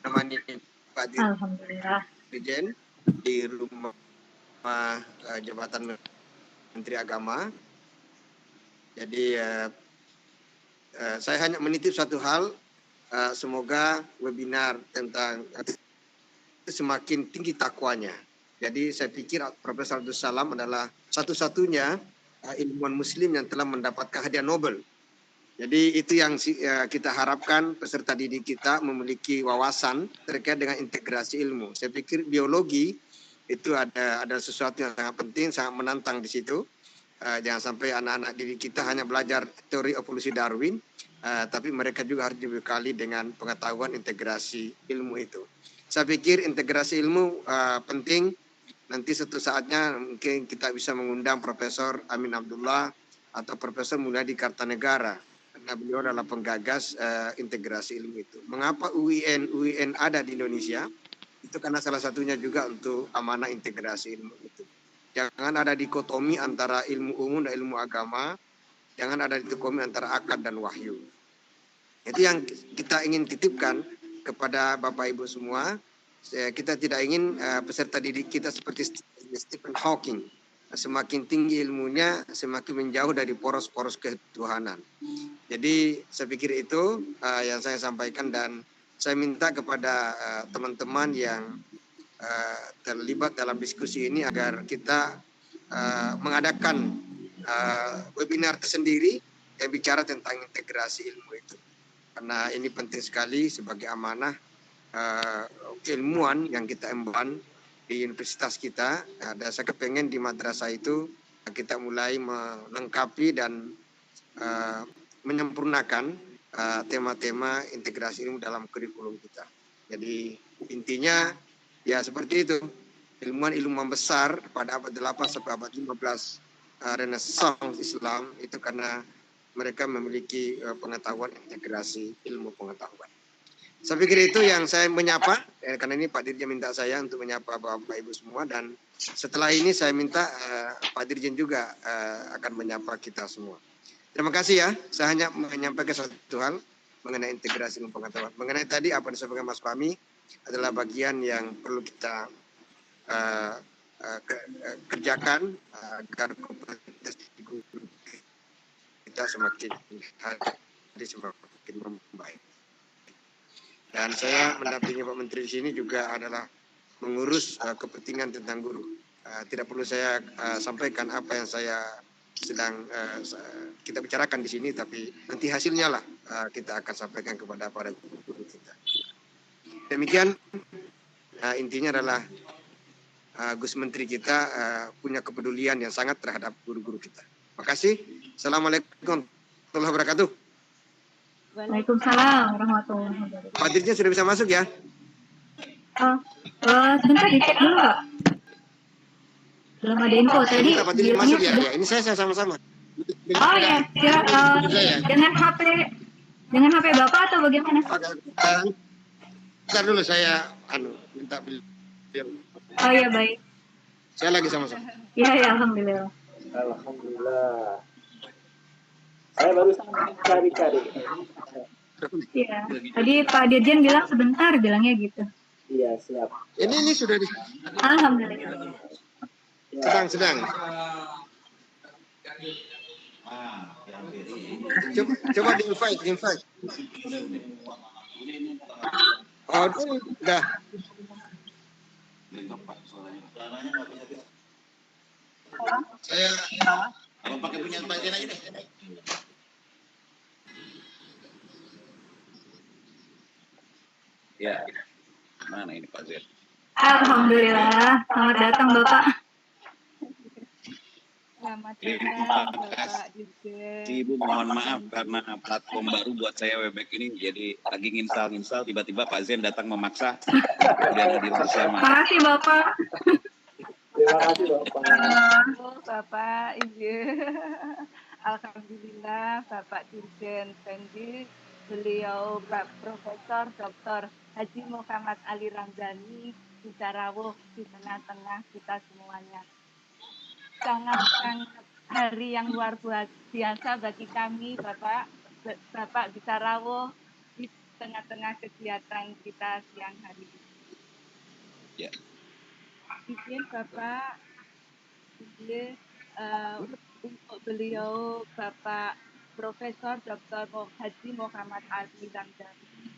menemani Pak Dirjen di rumah jabatan Menteri Agama. Jadi saya hanya menitip satu hal, semoga webinar tentang semakin tinggi takwanya. Jadi saya pikir Profesor Abdul Salam adalah satu-satunya ilmuwan Muslim yang telah mendapatkan hadiah Nobel. Jadi itu yang kita harapkan peserta didik kita memiliki wawasan terkait dengan integrasi ilmu. Saya pikir biologi itu ada sesuatu yang sangat penting, sangat menantang di situ. Jangan sampai anak-anak didik kita hanya belajar teori evolusi Darwin, tapi mereka juga harus dibekali dengan pengetahuan integrasi ilmu itu. Saya pikir integrasi ilmu penting. Nanti suatu saatnya mungkin kita bisa mengundang Profesor Amin Abdullah atau Profesor Mulyadi Kartanegara. Karena beliau adalah penggagas integrasi ilmu itu. Mengapa UIN ada di Indonesia? Itu karena salah satunya juga untuk amanah integrasi ilmu itu. Jangan ada dikotomi antara ilmu umum dan ilmu agama. Jangan ada dikotomi antara akad dan wahyu. Itu yang kita ingin titipkan kepada Bapak Ibu semua. Kita tidak ingin peserta didik kita seperti Stephen Hawking. Semakin tinggi ilmunya, semakin menjauh dari poros-poros ketuhanan. Jadi saya pikir itu yang saya sampaikan, dan saya minta kepada teman-teman yang terlibat dalam diskusi ini agar kita mengadakan webinar tersendiri yang bicara tentang integrasi ilmu itu. Karena ini penting sekali sebagai amanah keilmuan yang kita emban di universitas kita. Dan saya kepengen di madrasah itu kita mulai melengkapi dan menyempurnakan tema-tema integrasi ilmu dalam kurikulum kita. Jadi intinya ya seperti itu. Ilmuwan besar pada abad 8 sampai abad 15 Renaissance Islam itu karena mereka memiliki pengetahuan integrasi ilmu pengetahuan. Saya pikir itu yang saya menyapa, karena ini Pak Dirjen minta saya untuk menyapa Bapak Ibu semua, dan setelah ini saya minta Pak Dirjen juga akan menyapa kita semua. Terima kasih ya, saya hanya menyampaikan satu hal mengenai integrasi ilmu pengetahuan. Mengenai tadi apa yang disampaikan Mas Fahmi adalah bagian yang perlu kita kerjakan agar kompetensi guru kita semakin hari semakin membaik. Dan saya mendampingi Pak Menteri di sini juga adalah mengurus kepentingan tentang guru. Tidak perlu saya sampaikan apa yang saya sedang kita bicarakan di sini, tapi nanti hasilnya lah kita akan sampaikan kepada para guru kita. Demikian intinya adalah Gus Menteri kita punya kepedulian yang sangat terhadap guru-guru kita. Terima kasih. Assalamualaikum warahmatullahi wabarakatuh. Waalaikumsalam warahmatullahi wabarakatuh. Pak Dirjen sudah bisa masuk ya? Sebentar dicek dulu Pak. Belum ada info tadi. Pak Dirjen masuk ya? Ya, ini saya sama-sama. Oh ya, dengan HP Bapak atau bagaimana? Bentar dulu saya minta beliau. Oh ya baik. Saya lagi sama-sama. Iya, alhamdulillah. Alhamdulillah. Saya barusan cari-cari. Iya. Tadi Pak Dirjen bilang sebentar, bilangnya gitu. Iya, siap. Ini sudah di. Alhamdulillah. Sedang. Coba di-invite. Oh, udah. Saya kalau pakai punya Pak Dirjen aja deh. Ya, mana ini Pak Zir? Alhamdulillah, selamat datang Bapak. Selamat datang Bapak Dirjen. Ibu mohon maaf karena platform baru buat saya Webex ini, jadi lagi nginstal tiba-tiba Pak Zen datang memaksa biar hadir bersama. Terima kasih Bapak. Terima kasih Bapak. Bapak, iya. Alhamdulillah Bapak Dirjen Pendi, beliau Pak Profesor Dr. Haji Muhammad Ali Ramdhani bisa rawuh di tengah-tengah kita semuanya. Sangat hari yang luar biasa bagi kami Bapak bisa rawuh di tengah-tengah kegiatan kita siang hari ini. Ya. Izin Bapak, untuk beliau Bapak Profesor Dr. Haji Muhammad Ali Ramdhani,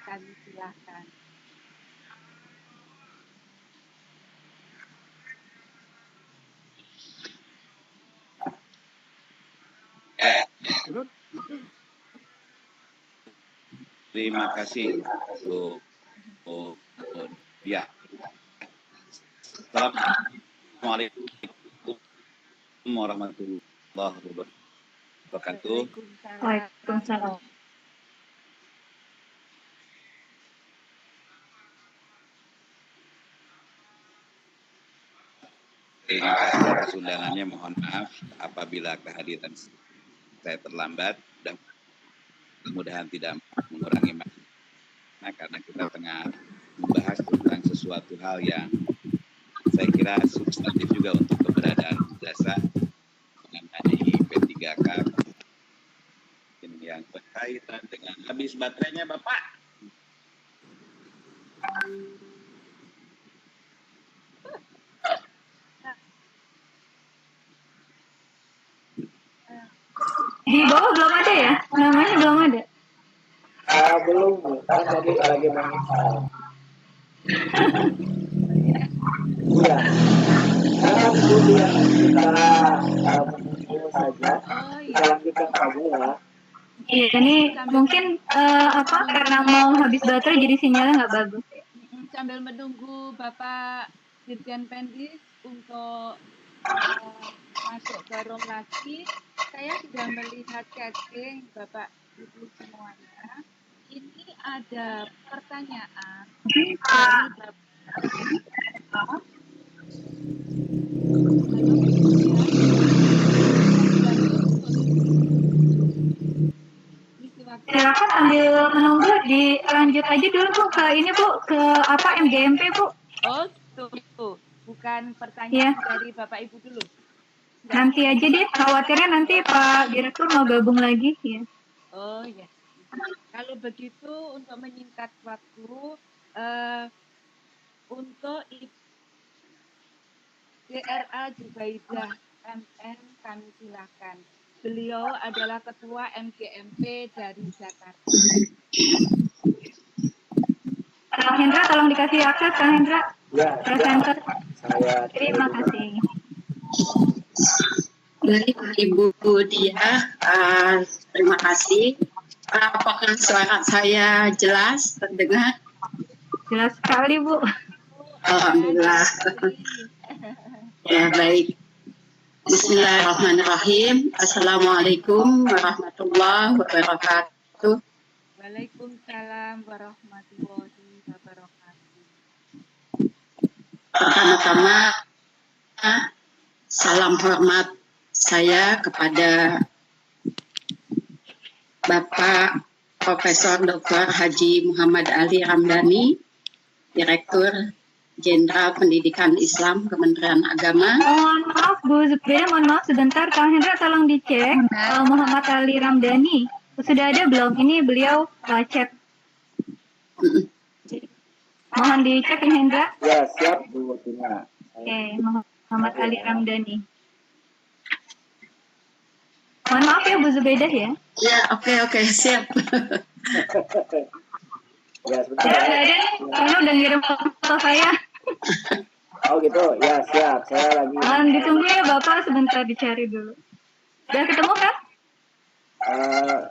kami silakan. Terima kasih ya. Assalamualaikum warahmatullahi wabarakatuh. Waalaikumsalam. Terima kasih atas undangannya. Mohon maaf apabila kehadiran saya terlambat dan mudah-mudahan tidak mengurangi makna karena kita tengah membahas tentang sesuatu hal yang saya kira substantif juga untuk keberadaan dasar mengenai P3K yang berkaitan dengan habis baterainya Bapak. Di bawah belum ada ya? Namanya belum ada? Belum, kan tadi lagi menginstall. Iya. Kemudian kita menunggu saja. Kita lanjutkan saja ya. Iya, ini mungkin karena mau habis baterai jadi sinyalnya nggak bagus. Sambil menunggu Bapak Dirjen Pendis untuk masuk ke room lagi, saya sudah melihat chatting Bapak Ibu semuanya. Ini ada pertanyaan dari Bapak. Silakan sambil menunggu dilanjut aja dulu Bu ke ini Bu ke MGMP Bu. Oh gitu. Bukan pertanyaan dari Bapak Ibu dulu. Nanti aja deh, khawatirnya nanti Pak Direktur mau gabung lagi ya. Oh ya. Kalau begitu untuk menyingkat waktu untuk DRA Jubaidah MN kami silakan. Beliau adalah Ketua MGMP dari Jakarta. Kang Hendra, tolong dikasih akses Kang Hendra. Ya. Presenter. Terima kasih. Baik, Ibu Dia, terima kasih. Apakah suara saya jelas terdengar? Jelas sekali Bu. Alhamdulillah. Ya, baik. Bismillahirrahmanirrahim. Assalamualaikum warahmatullahi wabarakatuh. Waalaikumsalam warahmatullahi wabarakatuh. Pertama-tama, salam hormat saya kepada Bapak Profesor Dr. Haji Muhammad Ali Ramdhani, Direktur Jenderal Pendidikan Islam Kementerian Agama. Mohon maaf Bu Zubeda, mohon maaf sebentar, Kang Hendra tolong dicek Muhammad Ali Ramdhani sudah ada belum? Ini beliau chat. Mohon dicek Kang Hendra. Ya, siap Bu Tina. Oke, Muhammad Ali Ramdhani. Mohon maaf ya Bu Zubeda ya. Ya, oke, siap. Ya, sebentar. Sudah ada nih, karena udah ngirim foto saya. Oh gitu, ya siap. Saya lagi. Ditunggu ya Bapak, sebentar dicari dulu. Udah ketemu kan?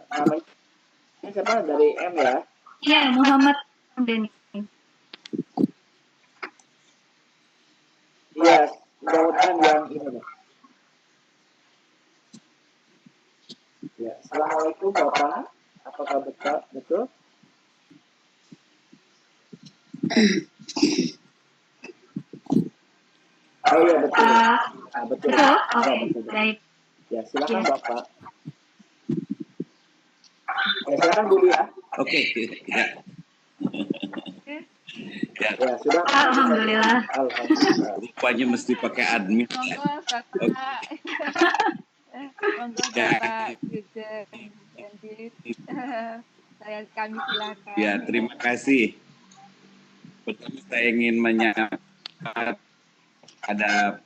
Namanya siapa? Dari M ya? Iya, Muhammad Ramdhani. Iya, mudah-mudahan yang ini nih. Ya, Assalamualaikum Bapak. Apakah betul? Oh iya betul. Betul. Oke, baik. Ya, silakan Bapak. Ya, silakan Bu ya. Oke, ya. Ya, sudah. Alhamdulillah. Alhamdulillah. Rupanya mesti pakai admin. Monggo Bapak. Monggo Bapak Dirjen Pendis. Kami silakan. Ya, terima kasih. Pertama saya ingin menyapa ada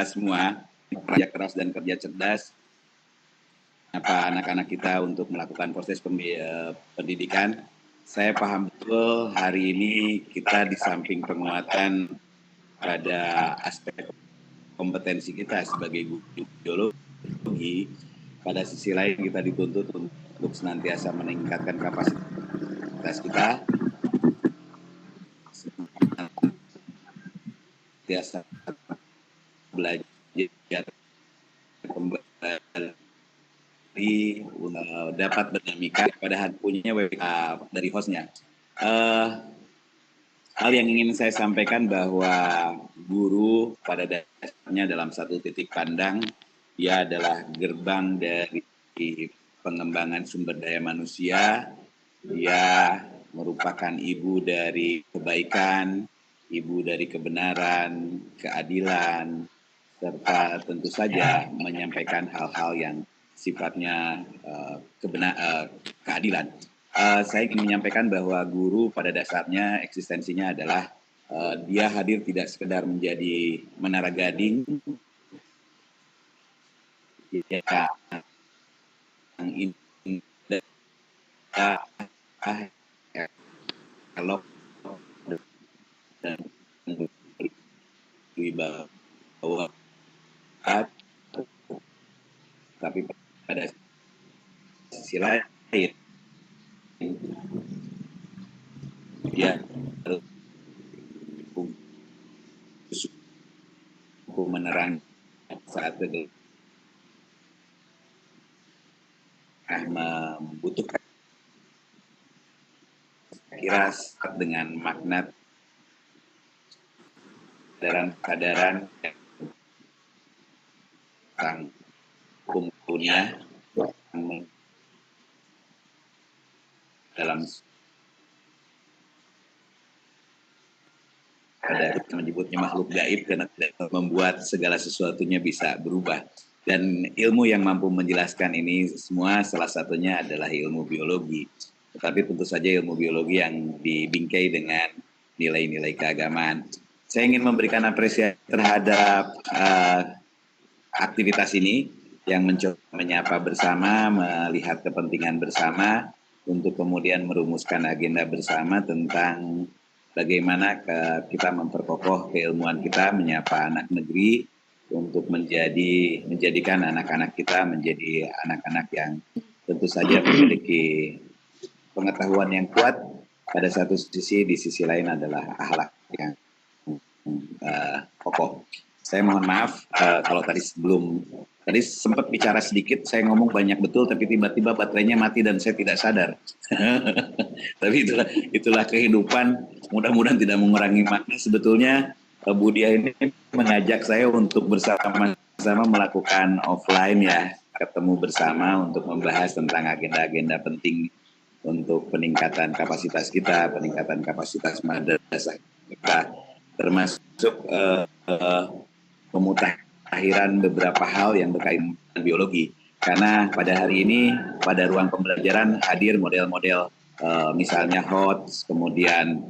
semua kerja keras dan kerja cerdas anak-anak kita untuk melakukan proses pendidikan. Saya paham betul hari ini kita di samping penguatan pada aspek kompetensi kita sebagai guru biologi, pada sisi lain kita dituntut untuk senantiasa meningkatkan kapasitas kita, senantiasa belajar kembali, dapat berdinamika pada punya dari hostnya. Hal yang ingin saya sampaikan bahwa guru pada dasarnya dalam satu titik pandang dia adalah gerbang dari pengembangan sumber daya manusia, dia merupakan ibu dari kebaikan, ibu dari kebenaran, keadilan, serta tentu saja menyampaikan hal-hal yang sifatnya keadilan. Saya ingin menyampaikan bahwa guru pada dasarnya eksistensinya adalah dia hadir tidak sekedar menjadi menara gading, yang indah, elok, dan wibawa, tapi pada sisi lain dia harus menerang saat membutuhkan kira dengan makna kesadaran tentang hukumnya dalam ada menyebutnya makhluk gaib karena membuat segala sesuatunya bisa berubah. Dan ilmu yang mampu menjelaskan ini semua salah satunya adalah ilmu biologi. Tetapi tentu saja ilmu biologi yang dibingkai dengan nilai-nilai keagamaan. Saya ingin memberikan apresiasi terhadap aktivitas ini yang mencoba menyapa bersama, melihat kepentingan bersama untuk kemudian merumuskan agenda bersama tentang bagaimana kita memperkokoh keilmuan kita, menyapa anak negeri untuk menjadikan anak-anak kita menjadi anak-anak yang tentu saja memiliki pengetahuan yang kuat pada satu sisi, di sisi lain adalah akhlak yang pokok. Saya mohon maaf kalau tadi sempat bicara sedikit, saya ngomong banyak betul, tapi tiba-tiba baterainya mati dan saya tidak sadar. Tapi itulah kehidupan. Mudah-mudahan tidak mengurangi makna. Sebetulnya Bu Dia ini mengajak saya untuk bersama-sama melakukan offline ya, ketemu bersama untuk membahas tentang agenda-agenda penting untuk peningkatan kapasitas kita, peningkatan kapasitas madrasah kita, termasuk pemutakhiran beberapa hal yang berkaitan dengan biologi. Karena pada hari ini, pada ruang pembelajaran hadir model-model misalnya HOTS, kemudian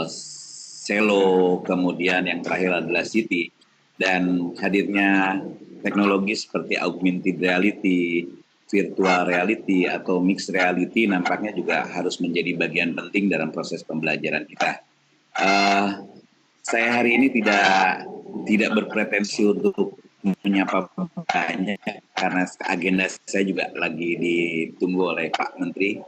Selo, kemudian yang terakhir adalah City, dan hadirnya teknologi seperti augmented reality, virtual reality atau mixed reality nampaknya juga harus menjadi bagian penting dalam proses pembelajaran kita. Saya hari ini tidak berpretensi untuk menyapa banyak karena agenda saya juga lagi ditunggu oleh Pak Menteri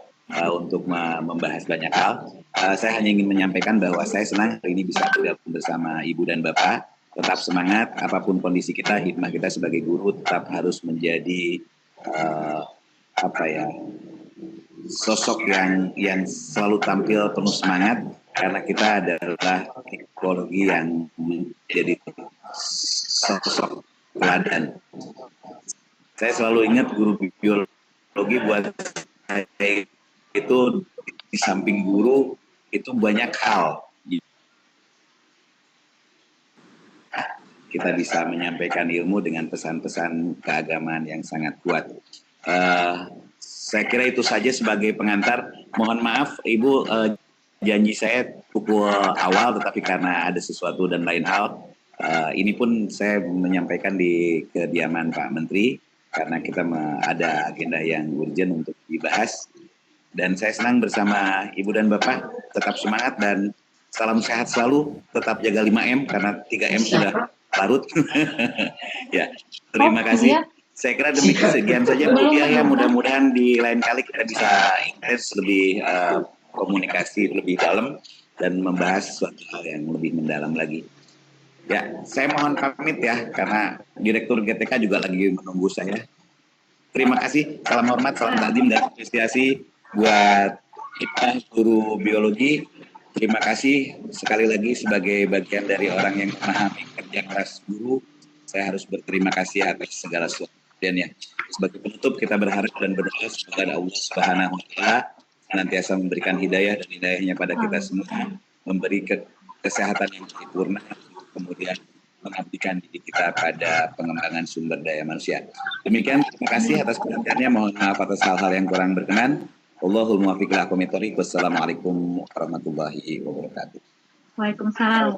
untuk membahas banyak hal. Saya hanya ingin menyampaikan bahwa saya senang hari ini bisa bergabung bersama Ibu dan Bapak. Tetap semangat, apapun kondisi kita, hikmah kita sebagai guru tetap harus menjadi sosok yang selalu tampil penuh semangat, karena kita adalah psikologi yang menjadi sosok teladan. Saya selalu ingat guru biologi buat saya itu di samping guru itu banyak hal. Kita bisa menyampaikan ilmu dengan pesan-pesan keagamaan yang sangat kuat. Saya kira itu saja sebagai pengantar. Mohon maaf, Ibu, janji saya pukul awal, tetapi karena ada sesuatu dan lain hal, ini pun saya menyampaikan di kediaman Pak Menteri, karena kita ada agenda yang urgent untuk dibahas. Dan saya senang bersama Ibu dan Bapak, tetap semangat dan salam sehat selalu, tetap jaga 5M, karena 3M sudah larut. Ya, terima kasih. Iya. Saya kira demikian saja Bu Dia ya. Mudah-mudahan di lain kali kita bisa intens lebih komunikasi lebih dalam dan membahas suatu hal yang lebih mendalam lagi. Ya, saya mohon pamit ya karena Direktur GTK juga lagi menunggu saya. Terima kasih. Salam hormat, salam takdim dan apresiasi buat kita guru biologi. Terima kasih sekali lagi sebagai bagian dari orang yang memahami kerja keras guru. Saya harus berterima kasih atas segala sesuatu. Dan ya, sebagai penutup kita berharap dan berdoa semoga Allah Subhanahu wa Ta'ala senantiasa memberikan hidayah dan hidayahnya pada kita semua, memberi kesehatan yang sempurna, kemudian mengabdikan diri kita pada pengembangan sumber daya manusia. Demikian, terima kasih atas perhatiannya. Mohon maaf atas hal-hal yang kurang berkenan. Allahul muwaffiq ila aqwamit thoriq. Wassalamualaikum warahmatullahi wabarakatuh. Waalaikumsalam.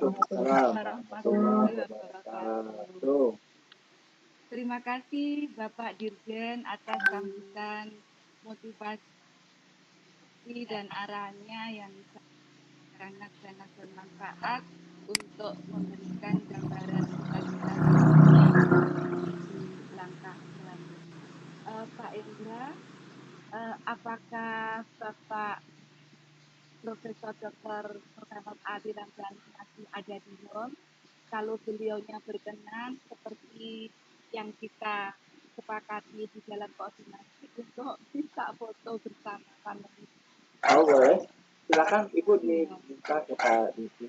Terima kasih Bapak Dirjen atas sambutan motivasi dan arahannya yang sangat bermanfaat untuk memberikan gambaran kita di langkah selanjutnya. Pak Indra, apakah Bapak Profesor Dr. Muhammad Ali Ramdhani masih ada di Zoom? Kalau beliaunya berkenan, seperti yang kita sepakati di dalam koordinasi untuk bisa foto bersama kami. Oh boleh, silakan Ibu dibuka kita di sini.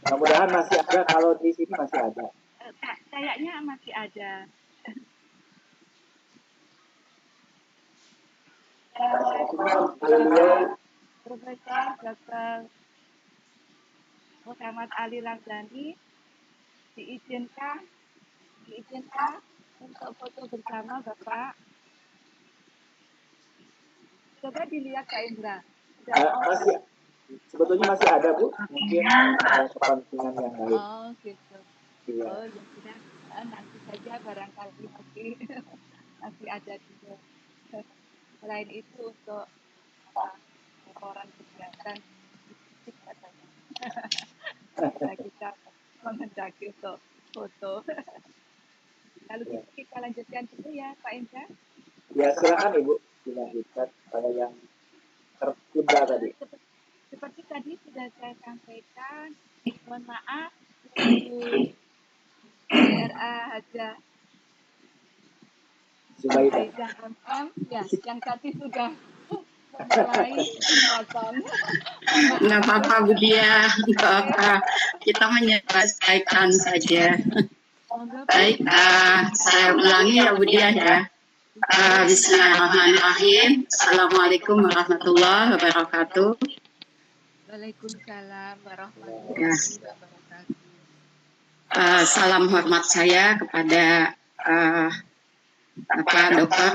Mudah-mudahan masih ada, kalau di sini masih ada. Kayaknya masih ada. Profesor Dr. Muhammad Ali Ramdhani diizinkan untuk foto bersama Bapak. Coba dilihat Kak Indra. Masih, sebetulnya masih ada Bu, mungkin ada kepentingan yang lain. Oh gitu. Iya. Oh ya sudah, nanti saja barangkali masih ada juga. Selain itu untuk laporan kegiatan katanya. Kita mengendaki untuk foto. Lalu kita lanjutkan dulu ya Pak Indra. Ya silakan Ibu dilanjutkan pada yang tertunda tadi. seperti tadi sudah saya sampaikan, mohon maaf, Ibu RA Haja Zubaidah MM, ya, yang tadi sudah memulai pembahasan. Nggak apa-apa Bu Dia, nggak apa. Kita menyelesaikan saja. Baik, saya ulangi ya Bu Dia ya. Bismillahirrahmanirrahim. Assalamualaikum warahmatullahi wabarakatuh. Waalaikumsalam warahmatullahi wabarakatuh. Salam hormat saya kepada Bapak Dr.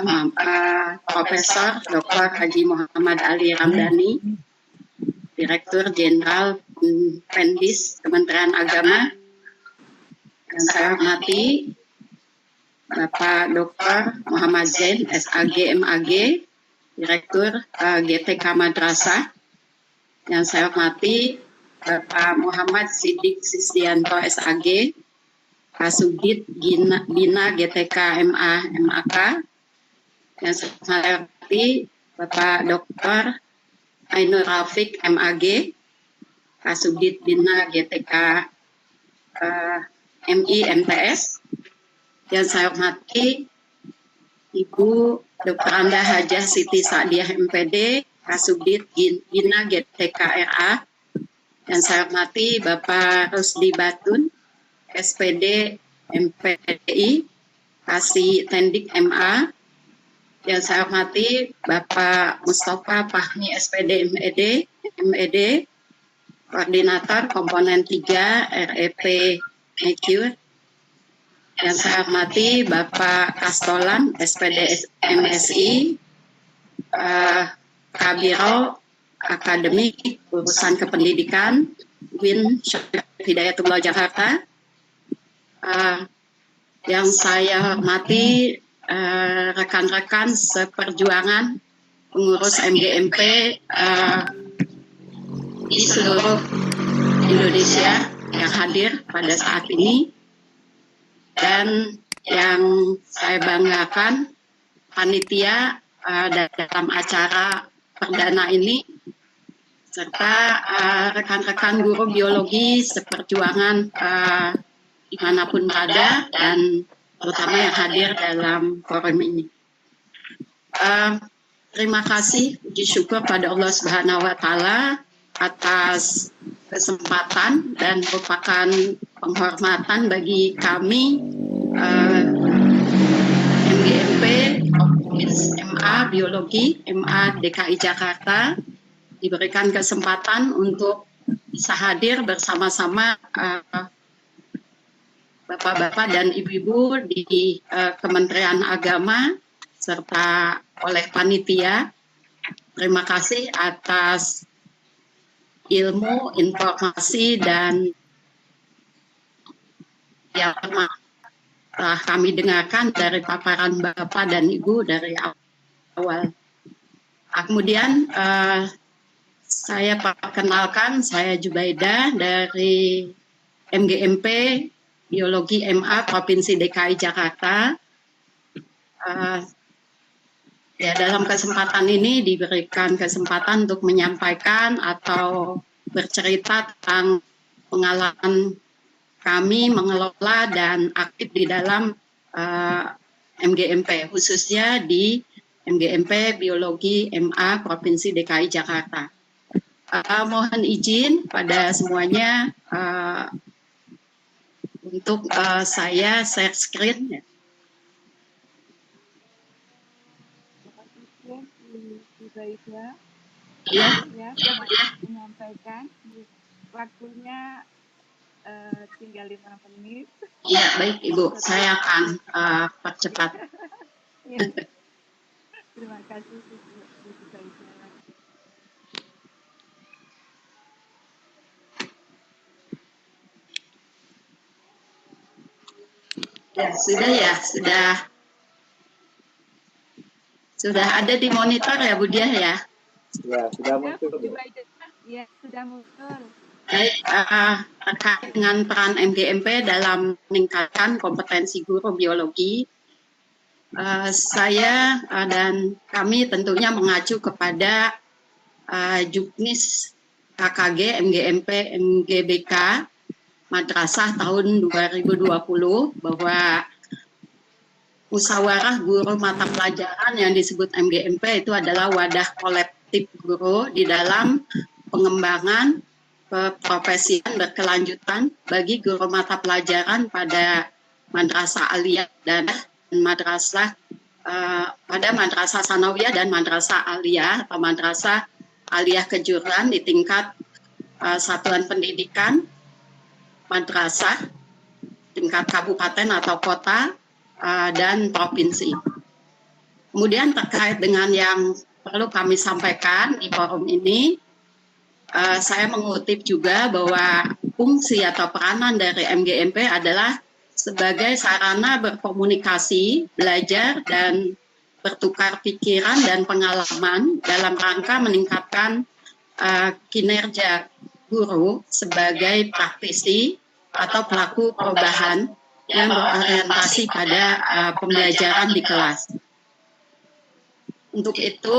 Profesor Dr. Haji Muhammad Ali Ramdhani, Direktur Jenderal Pendis Kementerian Agama. Yang saya hormati Bapak Dr. Muhammad Zain, SAG MAG, Direktur GTK Madrasah. Yang saya hormati Bapak Muhammad Siddiq Sisdianto, SAG, Kasubdit Bina GTK MA MAK. Yang saya hormati Bapak Dr. Ainur Rafiq MAG, Kasubdit Bina GTK MI MTS. Yang saya hormati Ibu Dr. Anda Hajah Siti Sa'diah MPD, Kasubdit Bina GTK RA. Yang saya hormati Bapak Rusdi Batun, SPD MPDI, Kasih Tendik MA. Yang saya hormati Bapak Mustafa Fahmi SPD MED, Koordinator Komponen 3 REP MEQ. Yang saya hormati Bapak Kastolan SPD MSI, Kabiro Akademik Urusan Kependidikan Win Hidayatullah Jakarta. Yang saya hormati rekan-rekan seperjuangan pengurus MGMP di seluruh Indonesia yang hadir pada saat ini, dan yang saya banggakan panitia dalam acara perdana ini, serta rekan-rekan guru biologi seperjuangan dimanapun berada, dan terutama yang hadir dalam forum ini. Terima kasih, puji syukur pada Allah Subhanahu wa Ta'ala atas kesempatan dan merupakan penghormatan bagi kami MGMP MA Biologi MA DKI Jakarta diberikan kesempatan untuk bisa hadir bersama-sama Bapak-bapak dan Ibu-ibu di Kementerian Agama serta oleh panitia. Terima kasih atas ilmu, informasi, dan yang telah kami dengarkan dari paparan Bapak dan Ibu dari awal. Kemudian saya perkenalkan, saya Zubaidah dari MGMP Biologi MA Provinsi DKI Jakarta. Ya, dalam kesempatan ini diberikan kesempatan untuk menyampaikan atau bercerita tentang pengalaman kami mengelola dan aktif di dalam MGMP, khususnya di MGMP Biologi MA Provinsi DKI Jakarta. Mohon izin pada semuanya untuk saya share screen. Ya, menyampaikan waktunya tinggal 5 menit. Iya, baik Ibu, saya akan percepat. Ya. Terima kasih Bu Zubaidah. Ya, sudah ada di monitor ya Bu Dia ya? Ya, sudah muncul. Ya, sudah muncul. Baik, terkait dengan peran MGMP dalam meningkatkan kompetensi guru biologi, saya dan kami tentunya mengacu kepada Juknis KKG, MGMP, MGBK, Madrasah tahun 2020 bahwa musyawarah guru mata pelajaran yang disebut MGMP itu adalah wadah kolektif guru di dalam pengembangan keprofesian berkelanjutan bagi guru mata pelajaran pada madrasah aliyah dan madrasah pada madrasah sanawiyah dan madrasah aliyah atau madrasah aliyah kejuruan di tingkat satuan pendidikan, madrasah tingkat kabupaten atau kota dan provinsi. Kemudian terkait dengan yang perlu kami sampaikan di forum ini, saya mengutip juga bahwa fungsi atau peranan dari MGMP adalah sebagai sarana berkomunikasi, belajar, dan bertukar pikiran dan pengalaman dalam rangka meningkatkan kinerja guru sebagai praktisi atau pelaku perubahan yang berorientasi pada pembelajaran di kelas. Untuk itu,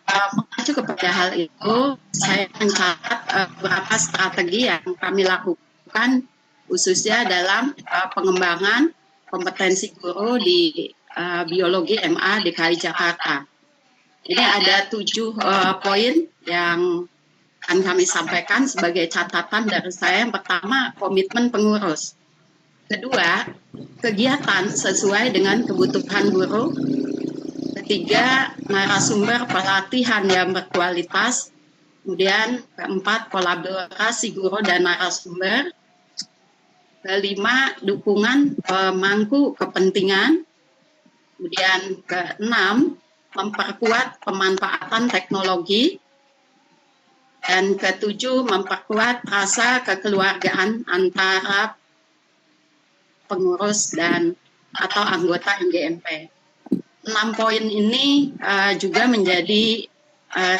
mengacu kepada hal itu, saya mencatat beberapa strategi yang kami lakukan khususnya dalam pengembangan kompetensi guru di biologi MA DKI Jakarta. Ini ada 7 poin yang akan kami sampaikan sebagai catatan dari saya. Yang pertama, komitmen pengurus. Kedua, kegiatan sesuai dengan kebutuhan guru. Ketiga, narasumber pelatihan yang berkualitas. Kemudian keempat, kolaborasi guru dan narasumber. Kelima, dukungan pemangku kepentingan. Kemudian keenam, memperkuat pemanfaatan teknologi. Dan ketujuh, memperkuat rasa kekeluargaan antara pengurus dan atau anggota MGMP. 6 poin ini juga menjadi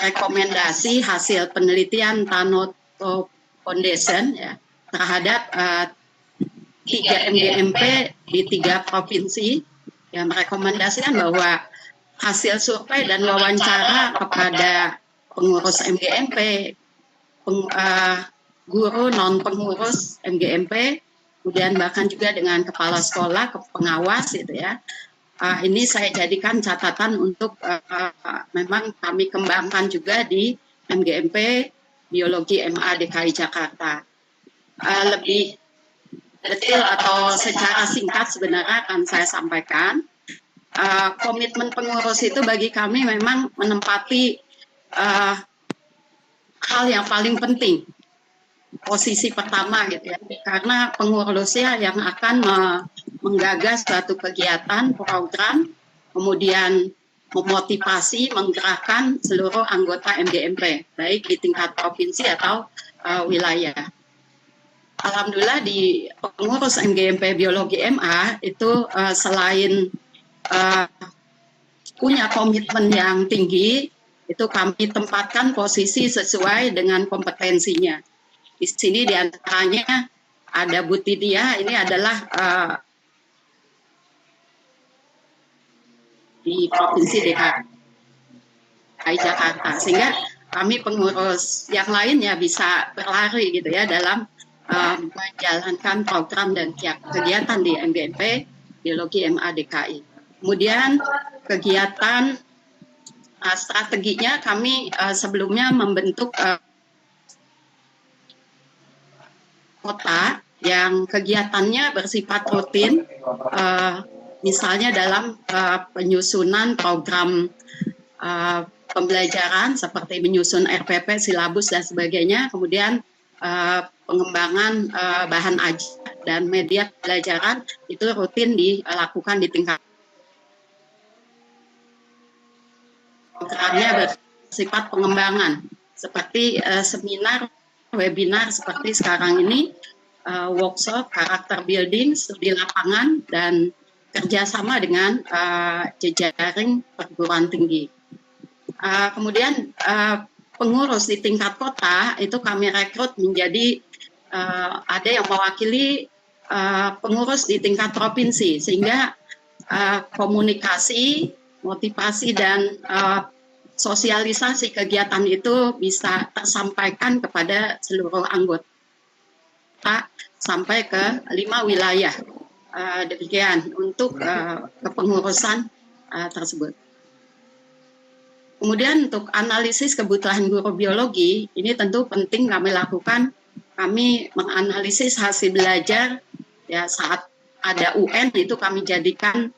rekomendasi hasil penelitian Tanoto Foundation ya, terhadap 3 MGMP di 3 provinsi yang merekomendasikan bahwa hasil survei dan wawancara kepada pengurus MGMP, guru non-pengurus MGMP, kemudian bahkan juga dengan kepala sekolah, pengawas gitu ya. Ini saya jadikan catatan untuk memang kami kembangkan juga di MGMP Biologi MA DKI Jakarta. Lebih detail atau secara singkat sebenarnya akan saya sampaikan. Komitmen pengurus itu bagi kami memang menempati hal yang paling penting, posisi pertama gitu ya, karena pengurusnya yang akan menggagas suatu kegiatan, program, kemudian memotivasi, menggerakkan seluruh anggota MGMP, baik di tingkat provinsi atau wilayah. Alhamdulillah di pengurus MGMP Biologi MA itu selain punya komitmen yang tinggi, itu kami tempatkan posisi sesuai dengan kompetensinya. Di sini diantaranya ada Bu Tidia, ini adalah di Provinsi DKI Jakarta, sehingga kami pengurus yang lainnya bisa berlari gitu ya dalam menjalankan program dan kegiatan di MGMP Biologi MA DKI. Kemudian kegiatan strateginya kami sebelumnya membentuk kota yang kegiatannya bersifat rutin, misalnya dalam penyusunan program pembelajaran seperti menyusun RPP, silabus dan sebagainya, kemudian pengembangan bahan ajar dan media pembelajaran itu rutin dilakukan di tingkat. Programnya bersifat pengembangan seperti seminar, webinar seperti sekarang ini, workshop, karakter building, studi lapangan, dan kerjasama dengan jejaring perguruan tinggi. Kemudian pengurus di tingkat kota itu kami rekrut menjadi ada yang mewakili pengurus di tingkat provinsi, sehingga komunikasi, motivasi dan sosialisasi kegiatan itu bisa tersampaikan kepada seluruh anggota sampai ke 5 wilayah. Demikian untuk kepengurusan tersebut. Kemudian untuk analisis kebutuhan guru biologi, ini tentu penting kami lakukan. Kami menganalisis hasil belajar ya saat ada UN itu kami jadikan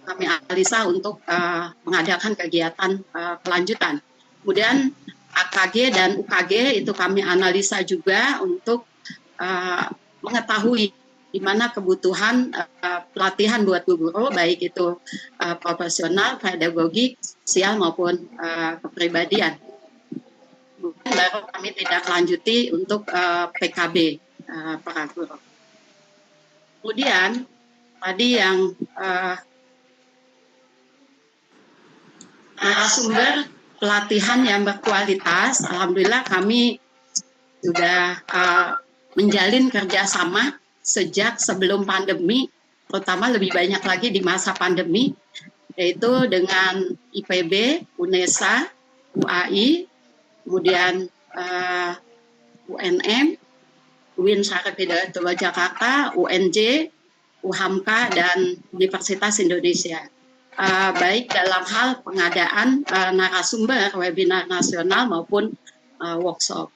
kami analisa untuk mengadakan kegiatan kelanjutan. Kemudian AKG dan UKG itu kami analisa juga untuk mengetahui di mana kebutuhan pelatihan buat guru, baik itu profesional, pedagogik, sosial maupun kepribadian. Kemudian baru kami tidak lanjuti untuk PKB para guru. Kemudian tadi yang narasumber pelatihan yang berkualitas, alhamdulillah kami sudah menjalin kerjasama sejak sebelum pandemi, terutama lebih banyak lagi di masa pandemi, yaitu dengan IPB, UNESA, UAI, kemudian UNM, UIN Syarif Hidayatullah Jakarta, UNJ, UHAMKA, dan Universitas Indonesia. Baik dalam hal pengadaan narasumber webinar nasional maupun workshop.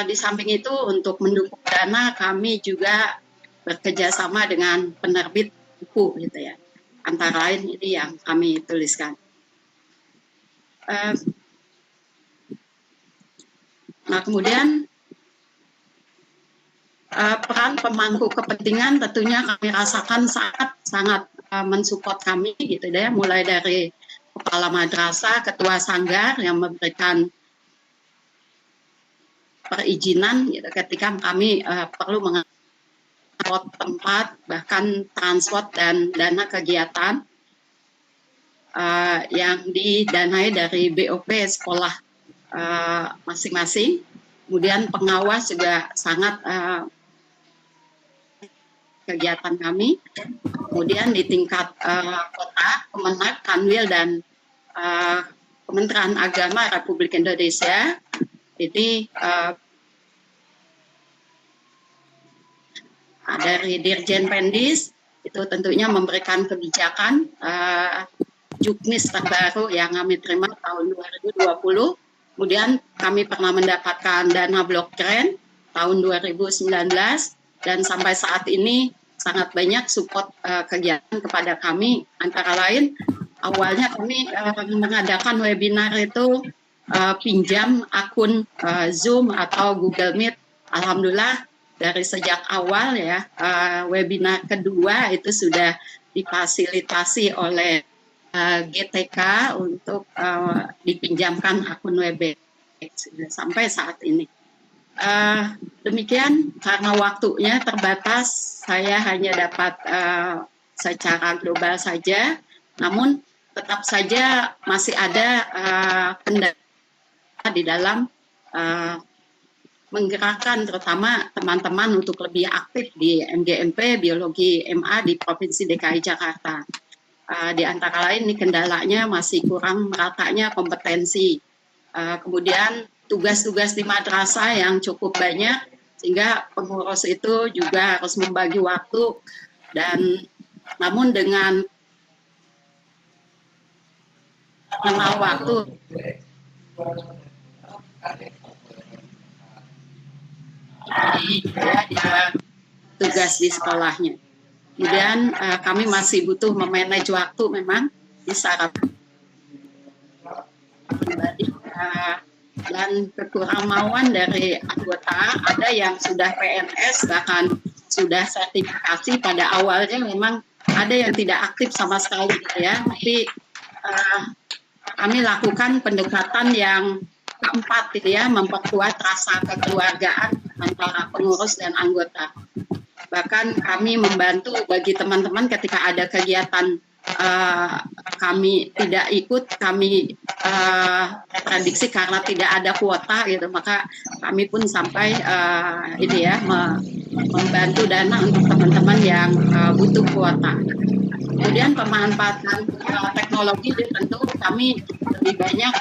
Di samping itu untuk mendukung dana kami juga bekerjasama dengan penerbit buku gitu ya. Antara lain ini yang kami tuliskan. Nah kemudian peran pemangku kepentingan tentunya kami rasakan sangat mensupport kami gitu ya, mulai dari kepala madrasah, ketua sanggar yang memberikan perizinan gitu, ketika kami perlu mengangkut tempat, bahkan transport dan dana kegiatan yang didanai dari BOP sekolah masing-masing. Kemudian pengawas juga sangat kegiatan kami. Kemudian di tingkat kota, Kemenag, Kanwil, dan Kementerian Agama Republik Indonesia, ini dari Dirjen Pendis itu tentunya memberikan kebijakan juknis terbaru yang kami terima tahun 2020. Kemudian kami pernah mendapatkan dana blok grant tahun 2019 dan sampai saat ini sangat banyak support kegiatan kepada kami. Antara lain awalnya kami mengadakan webinar itu pinjam akun Zoom atau Google Meet. Alhamdulillah dari sejak awal ya webinar kedua itu sudah difasilitasi oleh GTK untuk dipinjamkan akun WebEx sampai saat ini. Demikian karena waktunya terbatas, saya hanya dapat secara global saja, namun tetap saja masih ada kendala di dalam menggerakkan terutama teman-teman untuk lebih aktif di MGMP Biologi MA di Provinsi DKI Jakarta. Di antara lain ini kendalanya masih kurang meratanya kompetensi. Kemudian tugas-tugas di madrasah yang cukup banyak sehingga pengurus itu juga harus membagi waktu, dan namun dengan mengenal waktu dia tugas di sekolahnya. Kemudian kami masih butuh memanage waktu memang bisa pribadi dan kekurangan dari anggota. Ada yang sudah PNS bahkan sudah sertifikasi, pada awalnya memang ada yang tidak aktif sama sekali gitu ya. Tapi kami lakukan pendekatan yang keempat gitu ya, memperkuat rasa kekeluargaan antara pengurus dan anggota. Bahkan kami membantu bagi teman-teman ketika ada kegiatan kami tidak ikut, kami prediksi karena tidak ada kuota gitu, maka kami pun sampai ini ya membantu dana untuk teman-teman yang butuh kuota. Kemudian pemanfaatan teknologi tentu kami lebih banyak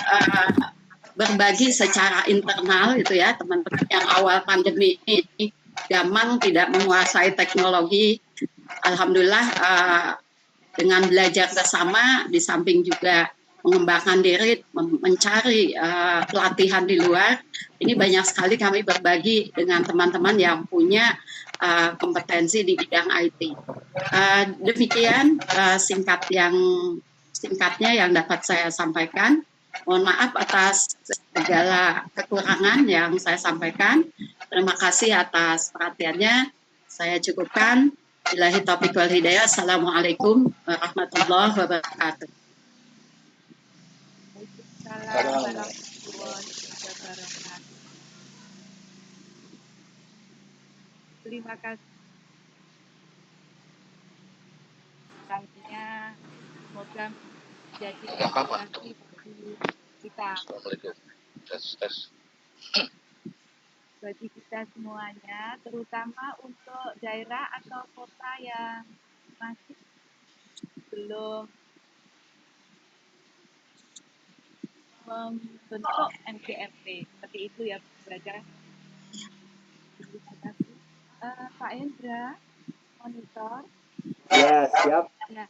berbagi secara internal gitu ya, teman-teman yang awal pandemi ini gamang tidak menguasai teknologi. Alhamdulillah dengan belajar bersama di samping juga mengembangkan diri, mencari pelatihan di luar, ini banyak sekali kami berbagi dengan teman-teman yang punya kompetensi di bidang IT. Demikian singkatnya yang dapat saya sampaikan. Mohon maaf atas segala kekurangan yang saya sampaikan. Terima kasih atas perhatiannya. Saya cukupkan. Billahi taufiq wal hidayah. Assalamualaikum warahmatullahi wabarakatuh. Waalaikumsalam warahmatullahi wabarakatuh. Terima kasih. Selanjutnya, semoga menjadi inspirasi bagi kita. Bagi kita semuanya, terutama untuk daerah atau kota yang masih belum membentuk MGMP. Seperti itu ya, belajar. Terima kasih. Pak Hendra, monitor. Ya, siap. Ya.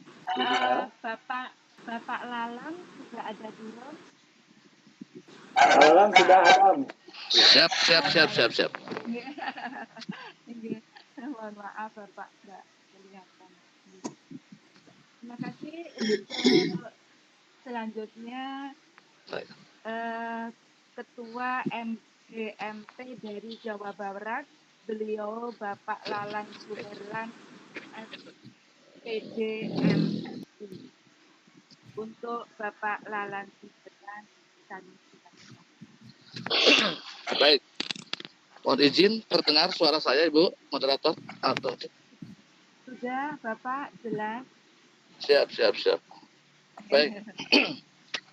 Bapak Lalang sudah ada belum? Lalang sudah ada. Siap. Mohon maaf Bapak nggak kelihatan. Terima kasih. Untuk selanjutnya Ketua MGMP dari Jawa Barat, beliau Bapak Lalang Suherlan, PDMSI. Untuk Bapak Lalang Suherlan, kami Baik. Mohon izin terdengar suara saya, Ibu moderator? Atau sudah, Bapak jelas? Siap. Baik.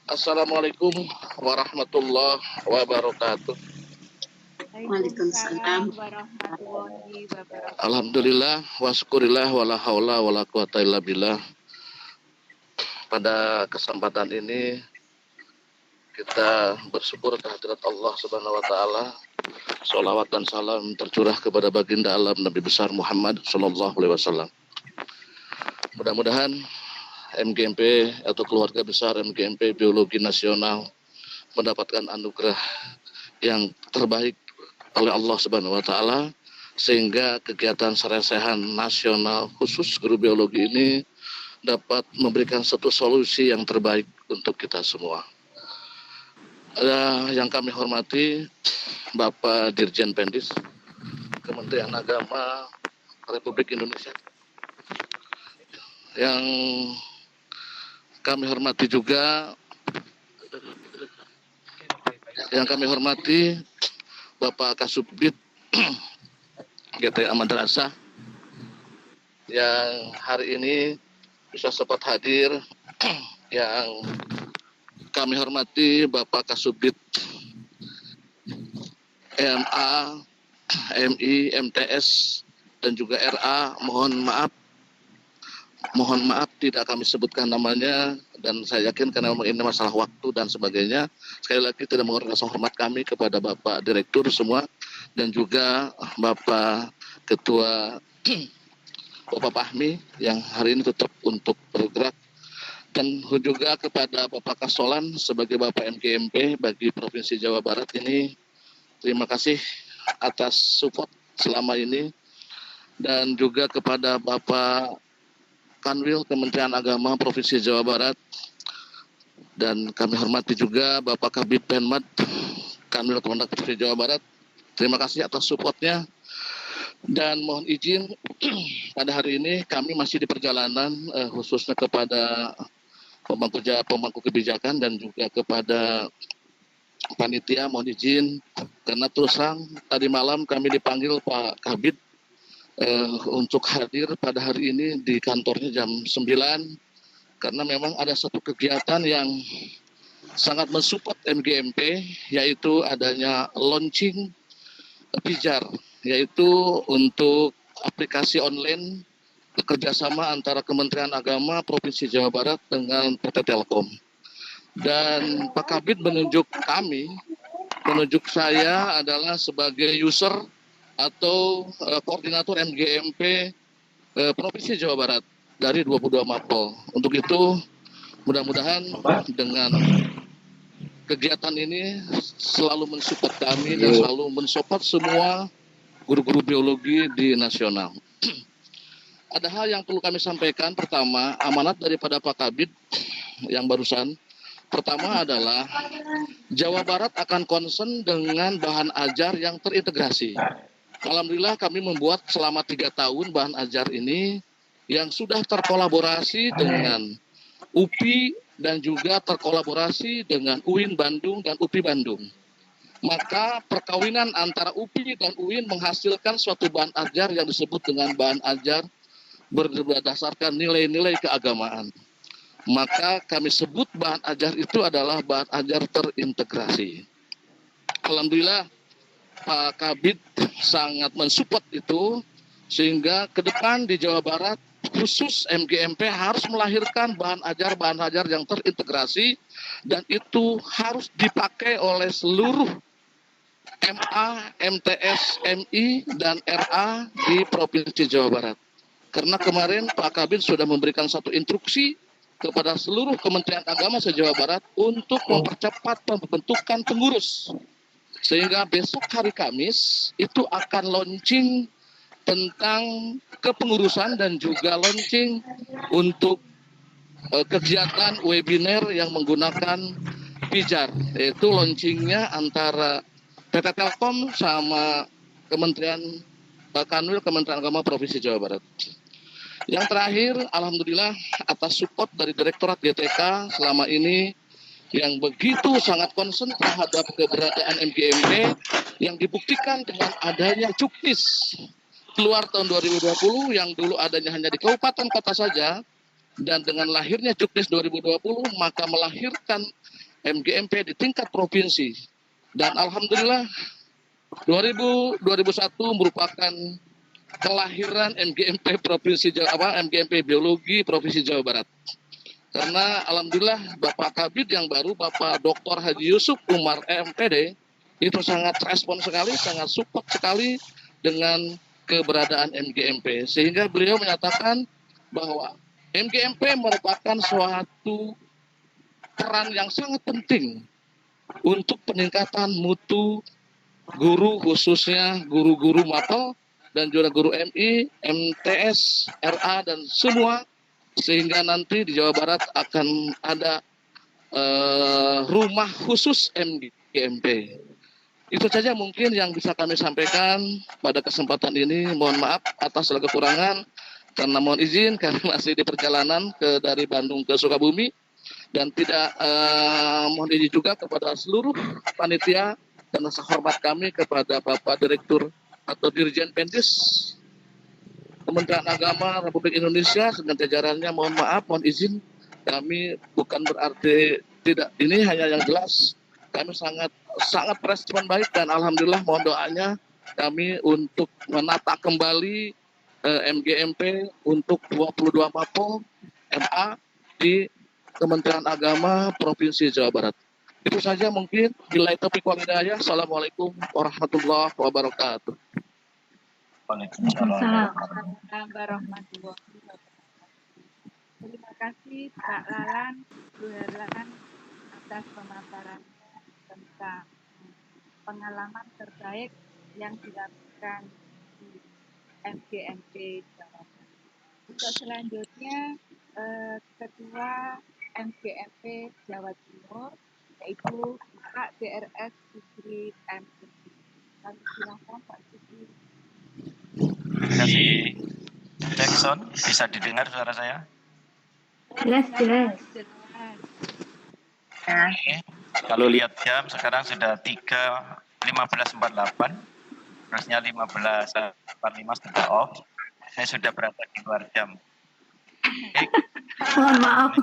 Assalamualaikum warahmatullahi wabarakatuh. Waalaikumsalam warahmatullahi wabarakatuh. Alhamdulillah wa syukurillah wala haula wala quwata illa billah. Pada kesempatan ini kita bersyukur kehadirat Allah Subhanahu wa taala. Sholawat dan salam tercurah kepada baginda alam Nabi besar Muhammad sallallahu alaihi wasallam. Mudah-mudahan MGMP atau keluarga besar MGMP Biologi Nasional mendapatkan anugerah yang terbaik oleh Allah Subhanahu wa taala sehingga kegiatan serecehan nasional khusus guru biologi ini dapat memberikan satu solusi yang terbaik untuk kita semua. Yang kami hormati Bapak Dirjen Pendis Kementerian Agama Republik Indonesia. Yang kami hormati juga Bapak Kasubdit GTA Madrasah yang hari ini bisa sempat hadir. Yang kami hormati Bapak Kasubdit MA, MI, MTS, dan juga RA. Mohon maaf tidak kami sebutkan namanya, dan saya yakin karena memang ini masalah waktu dan sebagainya. Sekali lagi tidak mengurangi rasa hormat kami kepada Bapak Direktur semua, dan juga Bapak Ketua Bapak Fahmi yang hari ini tetap untuk bergerak, dan juga kepada Bapak Kasolan sebagai Bapak MGMP bagi Provinsi Jawa Barat ini. Terima kasih atas support selama ini, dan juga kepada Bapak Kanwil Kementerian Agama Provinsi Jawa Barat, dan kami hormati juga Bapak Kabid Penmad Kanwil Kemendak Provinsi Jawa Barat. Terima kasih atas supportnya, dan mohon izin pada hari ini kami masih di perjalanan khususnya kepada pemangku kebijakan dan juga kepada panitia. Mohon izin karena terus terang tadi malam kami dipanggil Pak Kabid untuk hadir pada hari ini di kantornya jam 9 karena memang ada satu kegiatan yang sangat mensupport MGMP, yaitu adanya launching Pijar, yaitu untuk aplikasi online kerjasama antara Kementerian Agama Provinsi Jawa Barat dengan PT Telkom. Dan Pak Kabid menunjuk saya adalah sebagai user atau koordinator MGMP Provinsi Jawa Barat dari 22 Mapol. Untuk itu, mudah-mudahan dengan kegiatan ini selalu mensupport kami dan selalu mensupport semua guru-guru biologi di nasional. Ada hal yang perlu kami sampaikan. Pertama, amanat daripada Pak Kabid yang barusan. Pertama adalah Jawa Barat akan concern dengan bahan ajar yang terintegrasi. Alhamdulillah kami membuat selama 3 tahun bahan ajar ini yang sudah terkolaborasi dengan UPI dan juga terkolaborasi dengan UIN Bandung dan UPI Bandung. Maka perkawinan antara UPI dan UIN menghasilkan suatu bahan ajar yang disebut dengan bahan ajar berdasarkan nilai-nilai keagamaan. Maka kami sebut bahan ajar itu adalah bahan ajar terintegrasi. Alhamdulillah Pak Kabid sangat mensupport itu, sehingga ke depan di Jawa Barat khusus MGMP harus melahirkan bahan ajar yang terintegrasi, dan itu harus dipakai oleh seluruh MA, MTS, MI, dan RA di Provinsi Jawa Barat. Karena kemarin Pak Kabid sudah memberikan satu instruksi kepada seluruh Kementerian Agama se-Jawa Barat untuk mempercepat pembentukan pengurus. Sehingga besok hari Kamis itu akan launching tentang kepengurusan dan juga launching untuk kegiatan webinar yang menggunakan pijar, yaitu launchingnya antara PT Telkom sama Kementerian Kanwil Kementerian Agama Provinsi Jawa Barat. Yang terakhir, alhamdulillah atas support dari Direktorat GTK selama ini yang begitu sangat concern terhadap keberadaan MGMP yang dibuktikan dengan adanya Cuknis keluar tahun 2020 yang dulu adanya hanya di kabupaten kota saja, dan dengan lahirnya Cuknis 2020 maka melahirkan MGMP di tingkat provinsi. Dan alhamdulillah 2001 merupakan kelahiran MGMP Provinsi Jawa, MGMP Biologi Provinsi Jawa Barat. Karena alhamdulillah Bapak Kabid yang baru, Bapak Dr. Haji Yusuf Umar MPD, itu sangat respon sekali, sangat support sekali dengan keberadaan MGMP. Sehingga beliau menyatakan bahwa MGMP merupakan suatu peran yang sangat penting untuk peningkatan mutu guru, khususnya guru-guru mapel dan juga guru MI, MTS, RA, dan semua, sehingga nanti di Jawa Barat akan ada rumah khusus MGMP. Itu saja mungkin yang bisa kami sampaikan pada kesempatan ini. Mohon maaf atas segala kekurangan, karena mohon izin kami masih di perjalanan dari Bandung ke Sukabumi, dan tidak mohon izin juga kepada seluruh panitia dan rasa hormat kami kepada Bapak Direktur atau Dirjen Pendis Kementerian Agama Republik Indonesia dengan jajarannya. Mohon maaf, mohon izin, kami bukan berarti tidak, ini hanya yang jelas kami sangat respon baik, dan alhamdulillah mohon doanya kami untuk menata kembali MGMP untuk 22 Mapol MA di Kementerian Agama Provinsi Jawa Barat. Itu saja mungkin. Bila taufiq wal hidayah. Assalamualaikum warahmatullahi wabarakatuh. Waalaikumsalam warahmatullahi wabarakatuh. Terima kasih Pak Lalan, Bu Herlan atas pemaparan tentang pengalaman terbaik yang dilakukan di MGMP Jawa Barat. Untuk selanjutnya Ketua MGMP Jawa Timur, yaitu Pak DRS Sigrid M. Kami silakan Pak Sigrid. Terima kasih. Jackson, bisa didengar suara saya? Jelas. Oke. Kalau lihat jam sekarang sudah 3:15.48, harusnya 15:45 sudah off. Saya sudah berada di luar jam. Oke. Mohon maaf.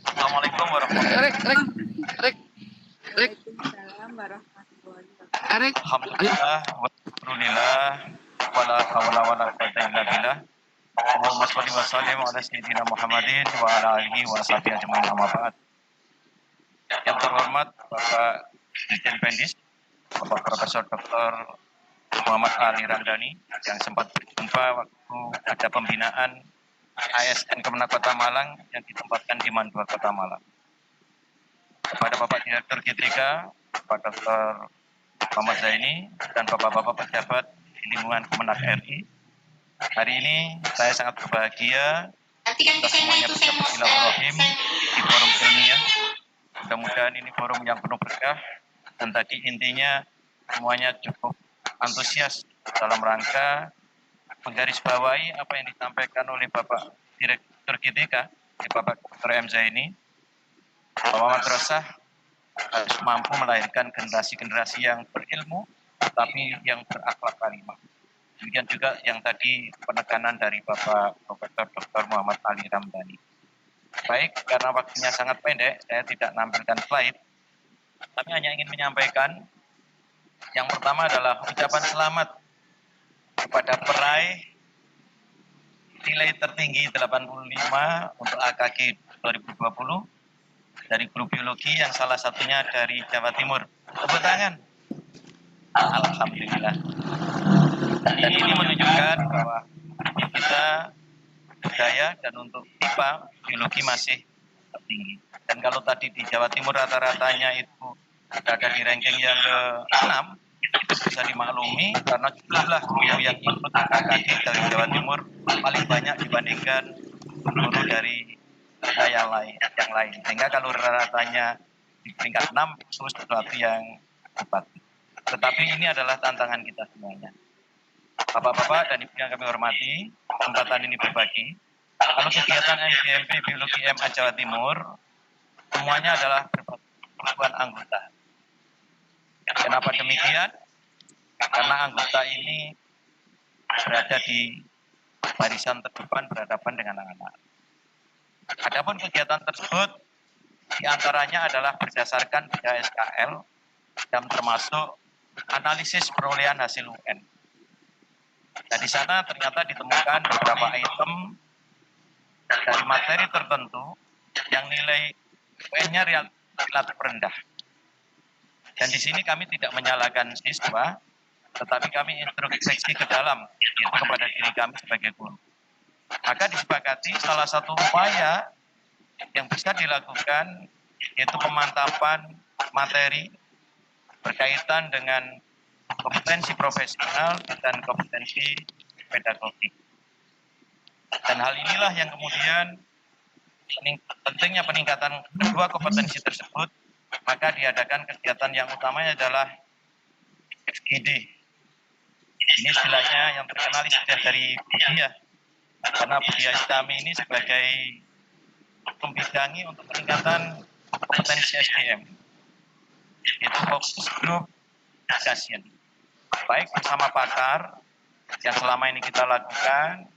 Assalamualaikum warahmatullahi wabarakatuh. Waalaikumsalam warahmatullahi wabarakatuh. Alhamdulillah, walhamdulillah, wala hawla wala quwwata illa billah. Allahumma sholli wa sallim ala sayyidina Muhammadin wa ala alihi wa sahbihi ajma'in amma ba'd. Yang terhormat Bapak Dirjen Pendis, Bapak Profesor Dr. Muhammad Ali Ramdhani yang sempat berjumpa waktu ada pembinaan ASN Kemenak Kota Malang yang ditempatkan di Mandua Kota Malang. Kepada Bapak Direktur G3, Bapak Dr. Muhammad Zaini, dan Bapak-Bapak pejabat di lingkungan Kemenak RI, hari ini saya sangat berbahagia kita semuanya bisa bersilaturahim di forum ilmiah. Mudah-mudahan ini forum yang penuh berkah dan tadi intinya semuanya cukup antusias dalam rangka menggarisbawahi apa yang disampaikan oleh Bapak Direktur GTK, Bapak Dr. M. Zaini, bahwa madrasah harus mampu melahirkan generasi-generasi yang berilmu tapi yang berakhlak karimah. Demikian juga yang tadi penekanan dari Bapak Profesor Dr. Muhammad Ali Ramdhani. Baik, karena waktunya sangat pendek, saya tidak menampilkan slide. Kami hanya ingin menyampaikan yang pertama adalah ucapan selamat kepada peraih nilai tertinggi 85 untuk AKG 2020 dari guru biologi yang salah satunya dari Jawa Timur. Tepuk tangan. Alhamdulillah. Dan ini menunjukkan bahwa kita budaya dan untuk IPA biologi masih tertinggi. Dan kalau tadi di Jawa Timur rata-ratanya itu berada di ranking yang ke-6, itu bisa dimaklumi karena jumlah guru yang ikut AKG dari Jawa Timur paling banyak dibandingkan guru dari yang lain. Sehingga kalau rata-ratanya di peringkat 6 itu sesuatu yang tepat. Tetapi ini adalah tantangan kita semuanya. Bapak-bapak dan ibu yang kami hormati, kesempatan ini berbagi. Kalau kegiatan MGMP Biologi MA Jawa Timur, semuanya adalah ribuan anggota. Kenapa demikian? Karena anggota ini berada di barisan terdepan berhadapan dengan anak-anak. Adapun kegiatan tersebut diantaranya adalah berdasarkan 3 SKL yang termasuk analisis perolehan hasil UN. Dan di sana ternyata ditemukan beberapa item dari materi tertentu yang nilai UN-nya relatif rendah. Dan di sini kami tidak menyalahkan siswa, tetapi kami introspeksi ke dalam, yaitu kepada diri kami sebagai guru. Maka disepakati salah satu upaya yang bisa dilakukan yaitu pemantapan materi berkaitan dengan kompetensi profesional dan kompetensi pedagogik. Dan hal inilah yang kemudian pentingnya peningkatan kedua kompetensi tersebut, maka diadakan kegiatan yang utamanya adalah FGD. Ini istilahnya yang terkenal istilah dari Budiah, karena Budiah kami ini sebagai membidangi untuk peningkatan kompetensi SDM, yaitu fokus grup discussion. Baik bersama pakar yang selama ini kita lakukan,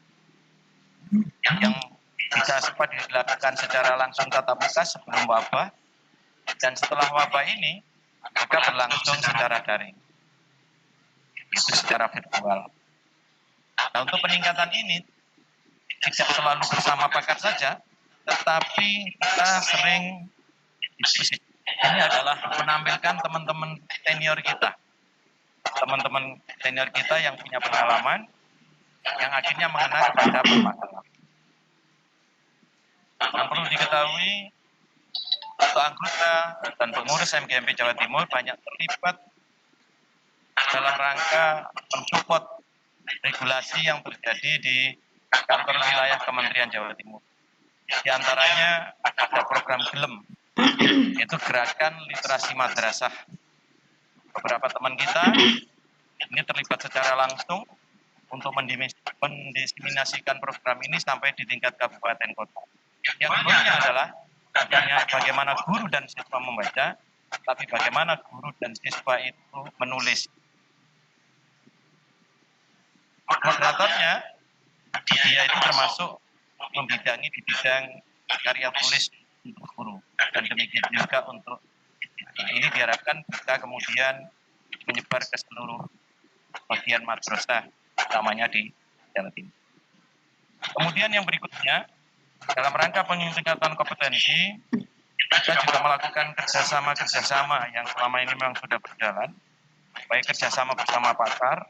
yang bisa sempat dilakukan secara langsung tatap muka sebelum wabah, dan setelah wabah ini juga berlangsung secara daring, itu secara virtual. Nah, untuk peningkatan ini tidak selalu bersama pakar saja, tetapi kita sering diskusi. Ini adalah menampilkan teman-teman senior kita, yang punya pengalaman, yang akhirnya mengena kepada permasalahan. Yang perlu diketahui, anggota dan pengurus MGMP Jawa Timur banyak terlibat dalam rangka mensupport regulasi yang terjadi di kantor wilayah Kementerian Jawa Timur. Di antaranya ada program GELEM, yaitu Gerakan Literasi Madrasah. Beberapa teman kita ini terlibat secara langsung untuk mendiseminasikan program ini sampai di tingkat kabupaten kota. Yang kedua adalah bukannya bagaimana guru dan siswa membaca, tapi bagaimana guru dan siswa itu menulis. Moderatornya, dia itu termasuk membidangi di bidang karya tulis untuk guru, dan demikian juga untuk ini diharapkan bisa kemudian menyebar ke seluruh bagian madrasah, utamanya di Jawa Timur. Kemudian yang berikutnya, dalam rangka peningkatan kompetensi, kita juga melakukan kerjasama yang selama ini memang sudah berjalan, baik kerjasama bersama pakar,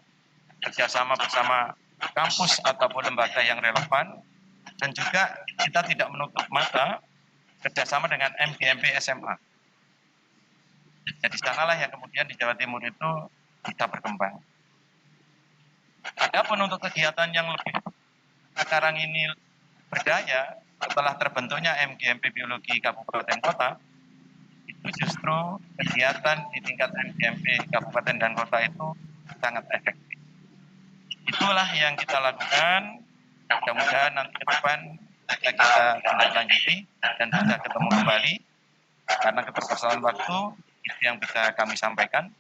kerjasama bersama kampus ataupun lembaga yang relevan, dan juga kita tidak menutup mata kerjasama dengan MGMP SMA. Jadi sanalah yang kemudian di Jawa Timur itu bisa berkembang. Adapun untuk kegiatan yang lebih sekarang ini berdaya, setelah terbentuknya MGMP Biologi Kabupaten Kota, itu justru kegiatan di tingkat MGMP Kabupaten dan Kota itu sangat efektif. Itulah yang kita lakukan. Mudah-mudahan nanti ke depan kita tindak lanjuti dan bisa ketemu kembali. Karena keterbatasan waktu, itu yang bisa kami sampaikan.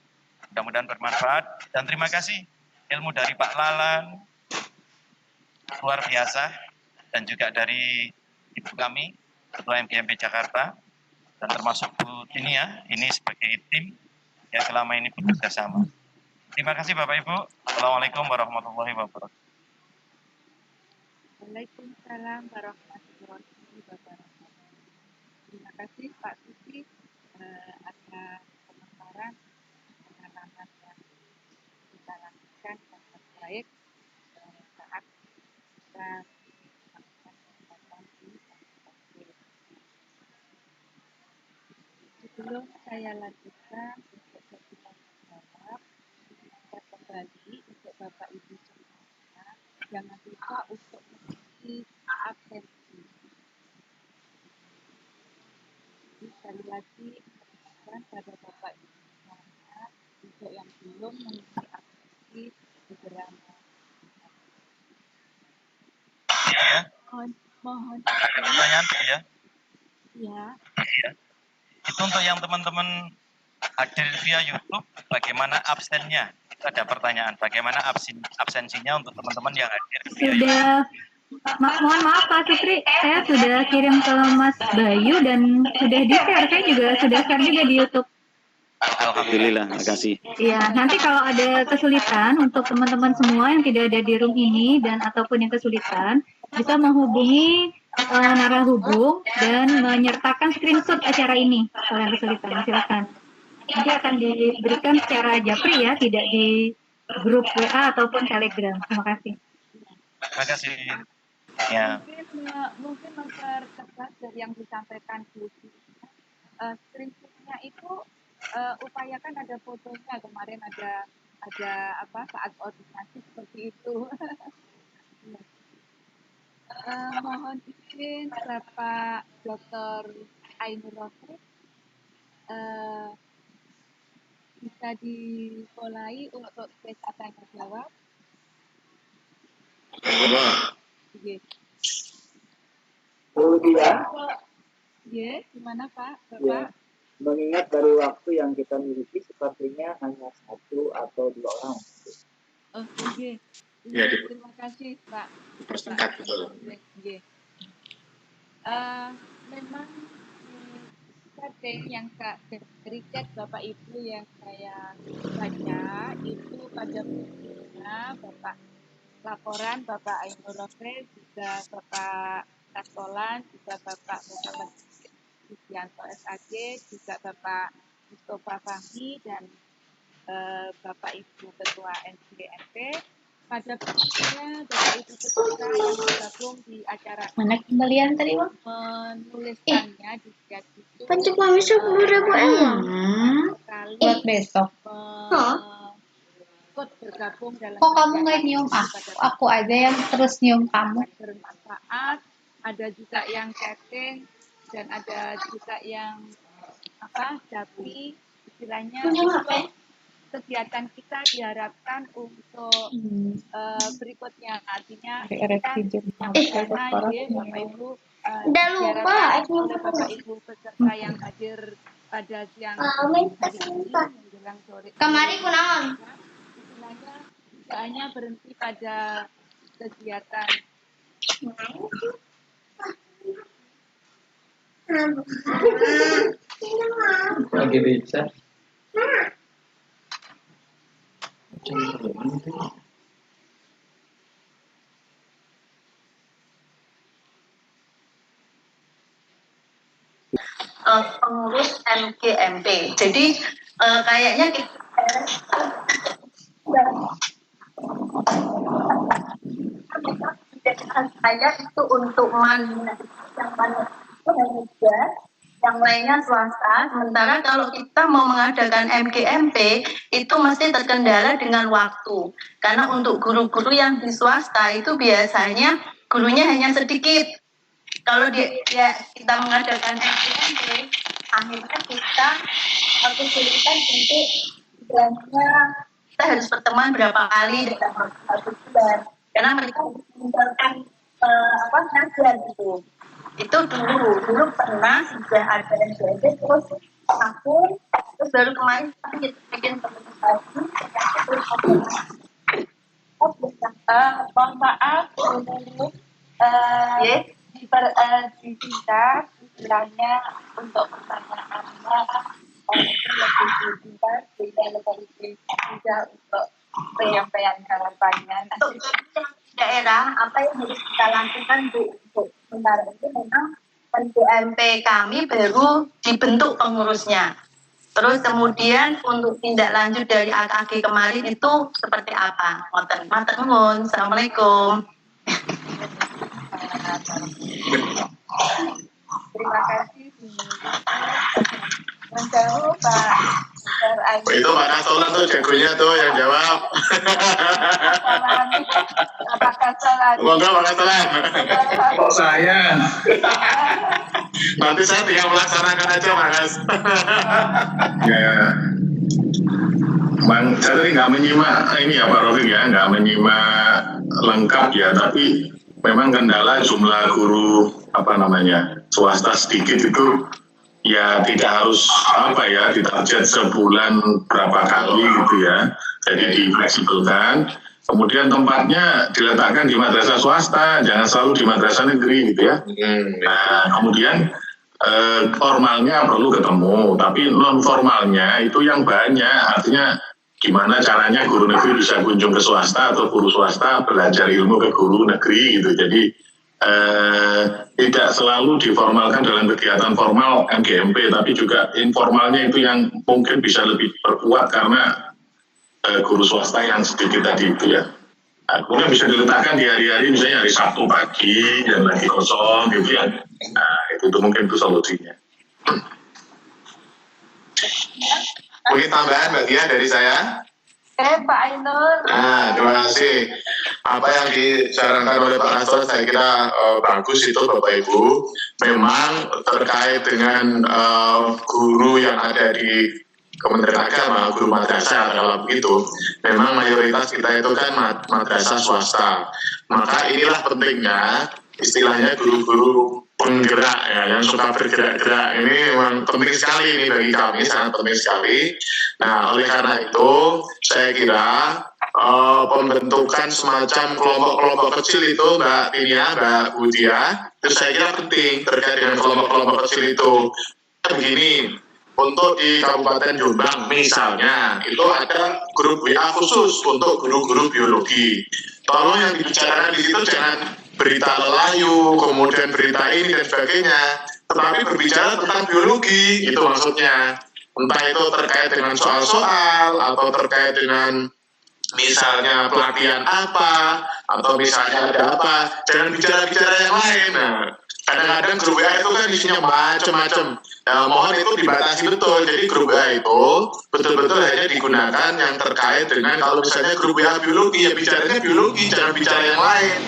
Mudah-mudahan bermanfaat. Dan terima kasih ilmu dari Pak Lalan, luar biasa. Dan juga dari Ibu kami, Ketua MGMP Jakarta, dan termasuk Bu Tinia, ini sebagai tim yang selama ini bekerja sama. Terima kasih Bapak Ibu. Assalamualaikum warahmatullahi wabarakatuh. Waalaikumsalam warahmatullahi wabarakatuh. Terima kasih Pak Susi atas pemaparan pengalaman yang kita lakukan yang terbaik saat kita melakukan kegiatan di MGMP. Sebelum saya lanjutkan untuk pertanyaan jawab, saya kembali untuk Bapak Ibu semuanya, jangan lupa untuk mengisi absensi. Sekali lagi, mengingatkan pada Bapak Ibu semuanya, untuk yang belum mengisi absensi, segera mohon. Pertanyaan ya? Ya. Itu untuk yang teman-teman hadir via YouTube, bagaimana absennya? Itu ada pertanyaan, bagaimana absensinya untuk teman-teman yang hadir via YouTube? Sudah, mohon maaf Pak Supri, saya sudah kirim ke Mas Bayu dan sudah di-share, saya juga sudah share juga di YouTube. Alhamdulillah, makasih. Ya, nanti kalau ada kesulitan untuk teman-teman semua yang tidak ada di room ini dan ataupun yang kesulitan, bisa menghubungi narahubung dan menyertakan screenshot acara ini kalau yang kesulitan. Silakan. Nanti akan diberikan secara japri ya, tidak di grup WA ataupun Telegram. Terima kasih. Terima kasih. Ya. Mungkin mempertegas dari yang disampaikan Bu screenshotnya itu upayakan ada fotonya. Kemarin ada apa saat koordinasi seperti itu. Mohon izin Bapak Dr. Ainur Rofiq bisa dimulai untuk sesi tanya jawab. Kemudian, gimana Pak? Bapak? Ya, mengingat dari waktu yang kita miliki sepertinya hanya 1 atau 2 orang. Ya, terima kasih Pak. Persingkat betul. Memang yang dari chat Bapak Ibu yang saya baca itu pada bukunya Bapak laporan Bapak Ainur Rofiq, juga Bapak Tastolan, juga Bapak Muhammad Sugianto SAG, juga Bapak Mustafa Fahmi dan Bapak Ibu Ketua MGMP. Pada bukunya Bapak Ibu Ketua yang bergabung di acara mana kembalian tadi Bang? Menuliskannya di chat itu. Pancuk mami 10.000 emang. Buat besok. Bergabung dalam kok kamu nggak nyium aku aja yang terus nyium kamu. Bermanfaat, ada juga yang chatting dan ada juga yang japri, istilahnya untuk kegiatan kita diharapkan untuk berikutnya, artinya karena Bapak Ibu diharapkan oleh Bapak Ibu peserta yang hadir pada siang hari ini menjelang sore. Kemarin kunaon? Istilahnya tidak hanya berhenti pada kegiatan lagi bisa. pengurus MGMP. Jadi kayaknya kita saya itu untuk yang lainnya swasta. Sementara kalau kita mau mengadakan MGMP itu mesti terkendala dengan waktu. Karena untuk guru-guru yang di swasta itu biasanya gurunya hanya sedikit. Kalau kita mengadakan MGMP, akhirnya kita kesulitan untuk bilangnya kita harus pertemuan berapa kali dalam satu bulan. Karena mereka meninggalkan ngajar gitu. Itu dulu pernah sudah ada MGMP terus tahun terus baru kemarin tapi bikin teman lagi terus mohon maaf disingkat istilahnya untuk pertanyaannya lebih singkat sehingga lebih mudah untuk penyampaian harapannya. Daerah apa yang harus kita lakukan Bu? Sebentar ini memang MGMP kami baru dibentuk pengurusnya. Terus kemudian untuk tindak lanjut dari AKG kemarin itu seperti apa? Matur nuwun. Assalamualaikum. Terima kasih. Menjawab Pak. Itu Pak Kasolan tuh jagonya tuh yang jawab. Pak Kasolan. Monggo Pak Kasolan. Kok saya? Nanti saya tinggal melaksanakan aja Mas. Ya, Bang, saya tadi nggak menyimak ini ya Pak Rofiq ya, nggak menyimak lengkap ya, tapi memang kendala jumlah guru swasta sedikit itu ya tidak harus ditarget sebulan berapa kali gitu ya, jadi difleksibelkan. Kemudian tempatnya diletakkan di madrasah swasta, jangan selalu di madrasah negeri gitu ya. Nah, kemudian formalnya perlu ketemu, tapi non formalnya itu yang banyak. Artinya gimana caranya guru negeri bisa kunjung ke swasta atau guru swasta belajar ilmu ke guru negeri gitu. Jadi tidak selalu diformalkan dalam kegiatan formal MGMP, tapi juga informalnya itu yang mungkin bisa lebih diperkuat karena guru swasta yang sedikit tadi itu ya. Nah, kemudian bisa diletakkan di hari-hari misalnya hari Sabtu pagi dan lagi kosong gitu ya. Nah itu mungkin itu solusinya. Mungkin tambahan bagian dari saya. Pak Ainur. Nah, terima kasih. Apa yang disarankan oleh Pak Astor saya kira bagus itu Bapak Ibu. Memang terkait dengan guru yang ada di Kementerian Agama, guru madrasah kalau begitu, memang mayoritas kita itu kan madrasah swasta. Maka inilah pentingnya istilahnya guru-guru penggerak ya, yang suka bergerak-gerak ini memang penting sekali ini bagi kami, sangat penting sekali. Nah, oleh karena itu saya kira pembentukan semacam kelompok-kelompok kecil itu Mbak Tinia, Mbak Budia, itu saya kira penting terkait dengan kelompok-kelompok kecil itu. Begini, untuk di Kabupaten Jombang misalnya itu ada grup WA khusus untuk guru-guru biologi. Tolong yang dibicarakan di situ jangan berita lelayu, kemudian berita ini dan sebagainya, tetapi berbicara tentang biologi, itu maksudnya. Entah itu terkait dengan soal-soal atau terkait dengan misalnya pelatihan apa atau misalnya ada apa, jangan bicara-bicara yang lain. Nah, kadang-kadang grup WA itu kan isinya macam-macam. Nah, mohon itu dibatasi betul. Jadi grup WA itu betul-betul hanya digunakan yang terkait dengan kalau misalnya grup WA biologi, ya bicaranya biologi, jangan bicara yang lain.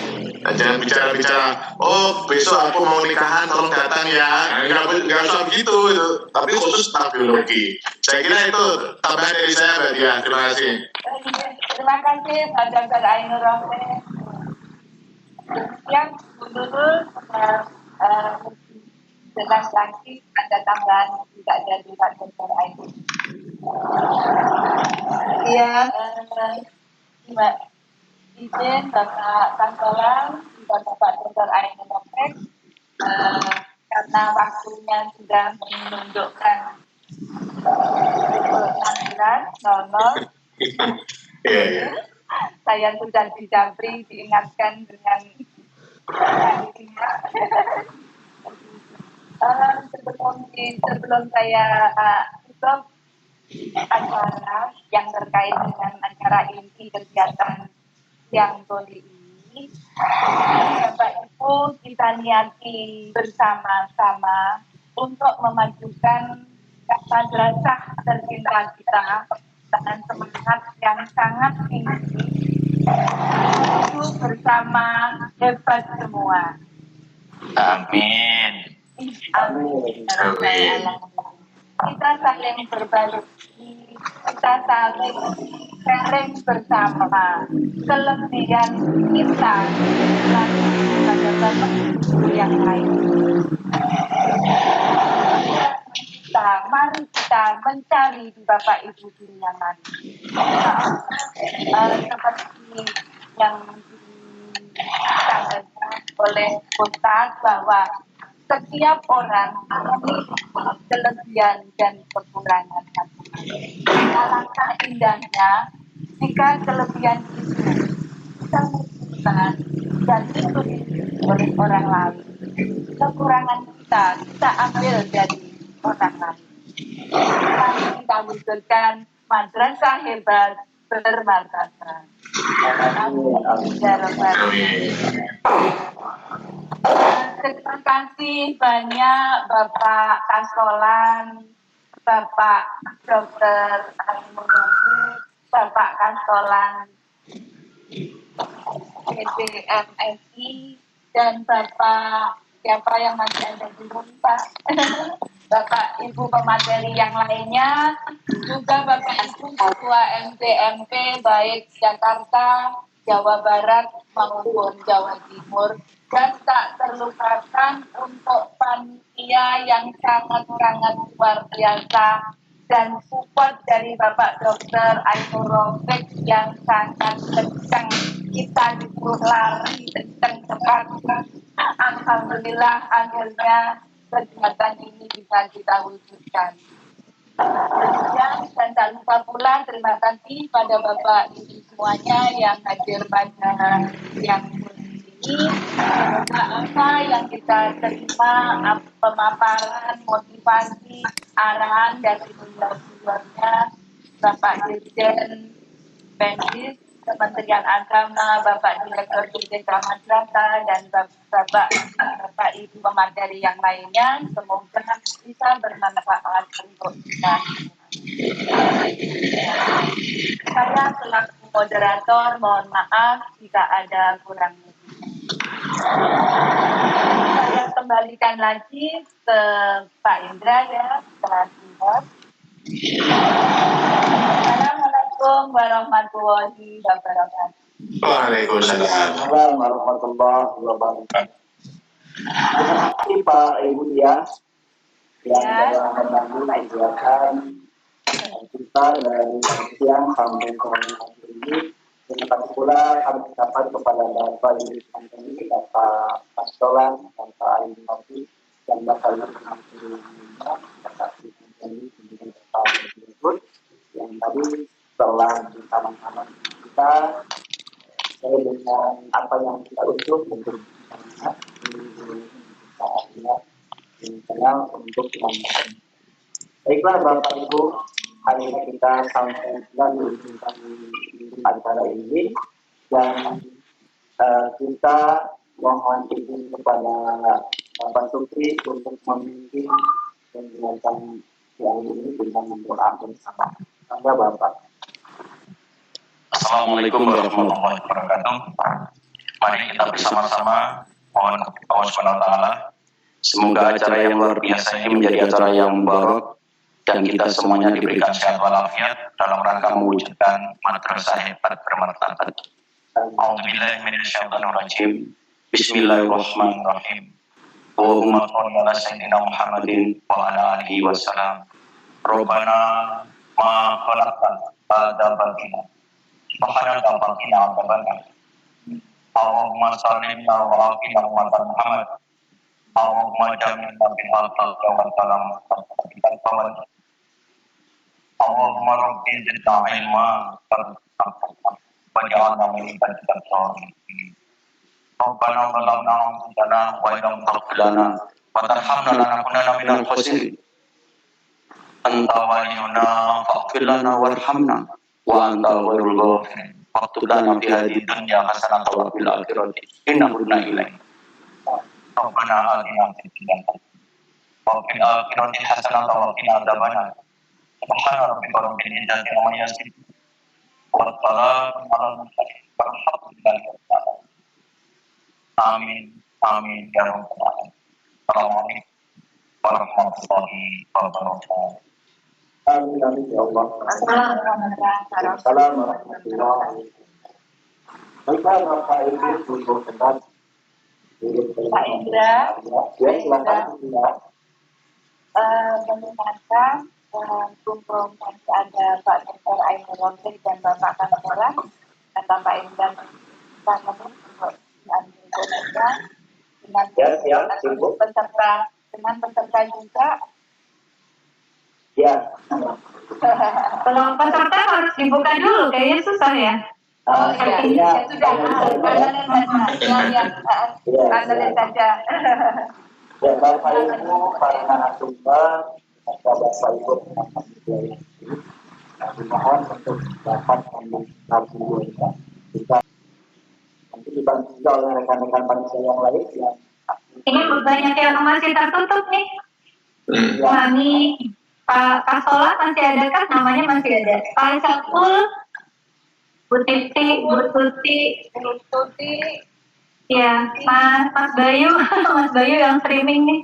Nah, jangan bicara-bicara, oh besok aku mau nikahan, tolong datang ya. Nah, nggak usah begitu, tapi khusus tentang biologi. Saya kira itu tambahan dari saya, Mbak Dia. Terima kasih. Terima kasih, Pak Dr. Ainur Rofiq. Yang dulu jelas lagi ada tambahan tidak dari Pak Dr. Ainur. Iya, Mbak. Izin Bapak Kantolang, Bapak Dr. Ainur Rofiq, karena waktunya sudah menunjukkan 16:00. Saya sudah di Japri diingatkan dengan Sebelum saya tutup acara yang terkait dengan acara inti kegiatan yang Boli ini, Bapak Ibu, kita niati bersama-sama untuk memajukan madrasah tercinta kita dengan semangat yang sangat tinggi. Itu bersama hebat semua. Amin. Amin. Kita saling berbagi, kita saling sharing bersama kelebihan kita pada Bapak Ibu yang lain. Mari kita mencari di Bapak Ibu dunia lain. Seperti yang disampaikan oleh Ustaz bahwa setiap orang memiliki kelebihan dan kekurangan. Alangkah indahnya jika kelebihan itu kita munculkan dan dimiliki oleh orang lain. Kekurangan kita ambil dari orang lain. Mari kita wujudkan madrasah hebat bermartabat. Terima kasih banyak Bapak Kastolan, Bapak Dr. Aimurofi, Bapak Kastolan PDMSI, dan Bapak siapa yang masih ada di rumah, Bapak Ibu pemateri yang lainnya, juga Bapak Ibu Ketua MGMP baik Jakarta, Jawa Barat maupun Jawa Timur, dan tak terlupakan untuk panitia yang sangat-sangat luar biasa dan support dari Bapak Dr. Ainur Rofiq yang sangat kencang, kita disuruh lari kencang cepat. Alhamdulillah akhirnya kegiatan ini bisa kita wujudkan. Dan tak lupa pula terima kasih pada Bapak Ibu semuanya yang hadir pada yang ini. Semoga apa yang kita terima, pemaparan, motivasi, arahan dari beliau-beliaunya, Bapak Dirjen Pensis, Kementerian Agama, Bapak Direktur Jenderal Madrasah, dan Bapak Ibu pemateri yang lainnya, semoga bisa bermanfaat untuk kita. Saya selaku moderator, mohon maaf jika ada kurang lebih. Saya kembalikan lagi ke Pak Indra ya, Pak Indra. Assalamualaikum warahmatullahi wabarakatuh. Waalaikumsalam warahmatullahi wabarakatuh. Terima kasih Pak Ibu ya yang telah membantu kegiatan kita dari siang sampai sore hari ini. Terima kasih pula kami ucapkan kepada Bapak Ibu ini, Bapak Kastolan, Bapak Ainur Rofiq, dan Bapak Ibu yang tadi telah bersama-sama kita dengan apa yang kita usul untuk untuk baiklah Bapak Ibu, hari ini kita sampai di acara ini dan kita mohon izin kepada Bapak Sukri untuk memimpin kegiatan yang ini dengan doa bersama. Sangga Bapak. Assalamualaikum warahmatullahi wabarakatuh. Mari kita bersama-sama mohon kepada Allah Subhanahu wa taala. Semoga acara yang luar biasa ini menjadi acara yang mubarak dan kita semuanya diberikan sehat walafiat dalam rangka mewujudkan madrasah hebat bermartabat. A'udzubillahi minasyaitonir rajim. Bismillahirrahmanirrahim. Allahumma shalli ala sayyidina Muhammadin wa ala alihi wasallam. Rabbana ma khalaqtal hadza batila. Subhanaka faqina adzabannar. Allahumma shalli ala sayyidina Muhammad. Allahumma jamilna bil halqal wal kalam Allahumma rabbi zidna ilma wa ja'alna min ibadika sholihin. Rabbana zalamna anfusana wa illam taghfir lana وترحمنا لنكونن من الخاسرين أنت ولينا فاغفر لنا وارحمنا وأنت خير الغافرين واكتب لنا في هذه الدنيا حسنة وفي الآخرة إنا هدنا إليك ربنا آتنا في الدنيا وفي الآخرة حسنة وقنا عذاب النار سبحان ربك رب العزة عما يصفون والسلام على المرسلين والحمد لله رب العالمين آمين آمين يا رب العالمين السلام عليكم ورحمة الله وبركاته. Amin amin ya Allah. Assalamualaikum warahmatullahi wabarakatuh. Baiklah Bapak Ibu untuk tempat. Pak Indra, Ya silakan. mendengarkan kumpul nanti ada Pak Dr. Ainul Rompin dan Bapak Kantora dan Bapak Indra dan untuk diambil bonusnya dengan peserta juga. Ya. Kalau peserta harus dibuka dulu, kayaknya susah ya. Oh iya, sudah. Andalin saja. Ya Bapak Ibu, para narasumber, Bapak Ibu, mohon untuk dapat mengambil kita nanti dibantu juga oleh rekan-rekan panitia yang lain yang Ini banyak yang masih tertutup nih. Mami, Pak Kasola masih ada kan? Namanya masih ada. Pak Sapul, Bu Titi, Bu Tuti, ya, Mas Bayu, Mas Bayu yang streaming nih.